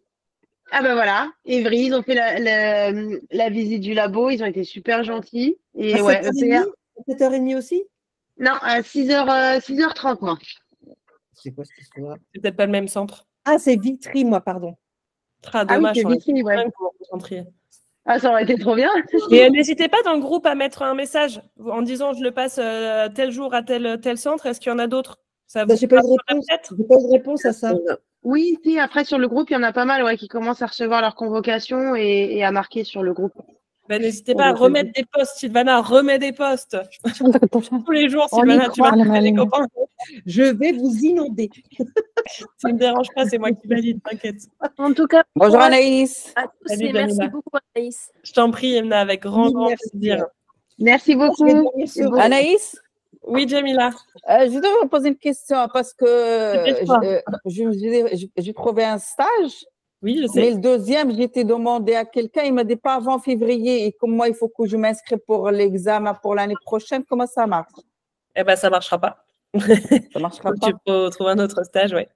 Ah ben voilà, Évry, ils ont fait la visite du labo, ils ont été super gentils. Et à ouais, 7h30 aussi? Non, à 6h30, moi. C'est quoi cette histoire? C'est peut-être pas le même centre. Ah, c'est Vitry, moi, pardon. Dommage, oui, c'est Vitry, ouais. Ah, ça aurait été trop bien. Et n'hésitez pas dans le groupe à mettre un message en disant je le passe tel jour à tel centre. Est-ce qu'il y en a d'autres? J'ai pas eu de réponse à ça. Oui, si, après sur le groupe, il y en a pas mal qui commencent à recevoir leur convocation et à marquer sur le groupe. N'hésitez pas à remettre des posts, Sylvana, remets des posts. Tous les jours, Sylvana, tu vas retrouver les copains. Je vais vous inonder. Ça ne me dérange pas, c'est moi qui valide, t'inquiète. En tout cas, bonjour Anaïs. À tous et merci beaucoup Anaïs. Je t'en prie, Emna, avec grand plaisir. Merci beaucoup. Anaïs? Oui, Jamila. Je dois vous poser une question parce que j'ai trouvé un stage. Oui, je sais. Mais le deuxième, j'ai été demandé à quelqu'un, il m'a dit pas avant février. Et comme moi, il faut que je m'inscrive pour l'examen pour l'année prochaine. Comment ça marche? Eh bien, ça ne marchera pas. Ça marchera pas. Tu peux trouver un autre stage, oui.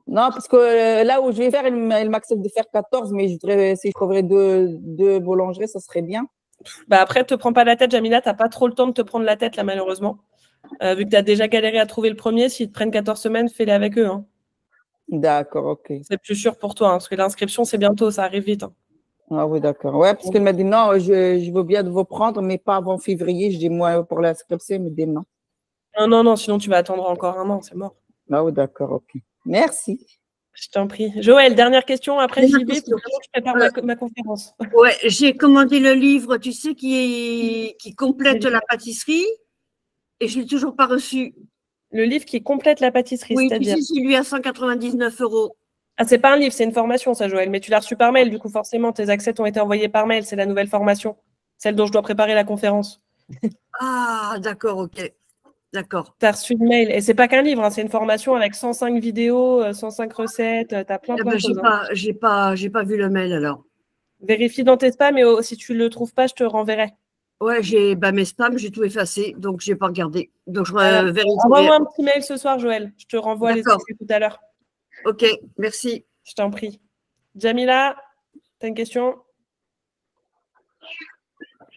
Non, parce que là où je vais faire, il m'accepte de faire 14, mais si je trouverais deux boulangeries, ça serait bien. Après, ne te prends pas la tête, Jamila. Tu n'as pas trop le temps de te prendre la tête, là, malheureusement. Vu que tu as déjà galéré à trouver le premier, s'ils te prennent 14 semaines, fais-les avec eux. Hein. D'accord, ok. C'est plus sûr pour toi, parce que l'inscription, c'est bientôt, ça arrive vite. Hein. Ah oui, d'accord. Ouais, parce qu'elle m'a dit non, je veux bien de vous prendre, mais pas avant février. Je dis moi pour l'inscription, elle me dit non. Non, sinon tu vas attendre encore 1 an, c'est mort. Ah oui, d'accord, ok. Merci. Je t'en prie. Joël, dernière question, après j'y vais, je prépare ma conférence. Ouais, j'ai commandé le livre, tu sais, qui complète la pâtisserie, et je ne l'ai toujours pas reçu. Le livre qui complète la pâtisserie, oui, c'est-à-dire? Oui, c'est lui à 199 €. Ah, c'est pas un livre, c'est une formation, ça, Joël, mais tu l'as reçu par mail, du coup, forcément, tes accès t'ont été envoyés par mail, c'est la nouvelle formation, celle dont je dois préparer la conférence. Ah, d'accord, ok. D'accord. Tu as reçu le mail, et c'est pas qu'un livre, hein, c'est une formation avec 105 vidéos, 105 recettes, tu as plein de choses. J'ai pas vu le mail, alors. Vérifie dans tes spams, mais si tu le trouves pas, je te renverrai. Ouais, mes spams, j'ai tout effacé, donc je n'ai pas regardé. Donc je vérifie. Envoie-moi un petit mail ce soir, Joël. Je te renvoie les accès tout à l'heure. Ok, merci. Je t'en prie. Jamila, tu as une question?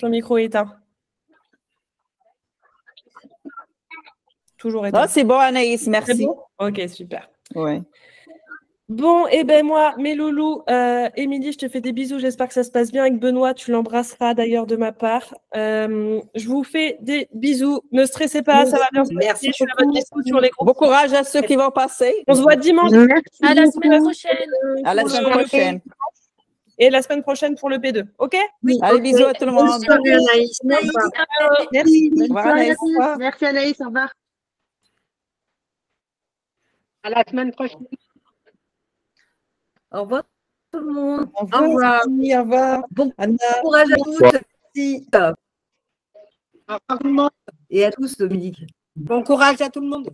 Ton micro est éteint. Toujours éteint. Non, c'est bon, Anaïs, merci. Bon, ok, super. Ouais. Bon, et ben moi, mes loulous, Émilie, je te fais des bisous. J'espère que ça se passe bien avec Benoît. Tu l'embrasseras d'ailleurs de ma part. Je vous fais des bisous. Ne stressez pas, ça va bien se passer. Je suis à votre dispo sur les groupes. Bon courage à ceux qui vont passer. On se voit dimanche. À la semaine prochaine. À la semaine prochaine. Et la semaine prochaine pour le P2. OK? Oui. Allez, bisous à tout le monde. Salut Anaïs. Merci. Au revoir, Anaïs. Merci Anaïs, au revoir. À la semaine prochaine. Au revoir tout le monde. Au revoir. Au revoir. Bon Anna. courage à tous. Merci. Au revoir tout le monde. Et à tous, Dominique. Bon courage à tout le monde.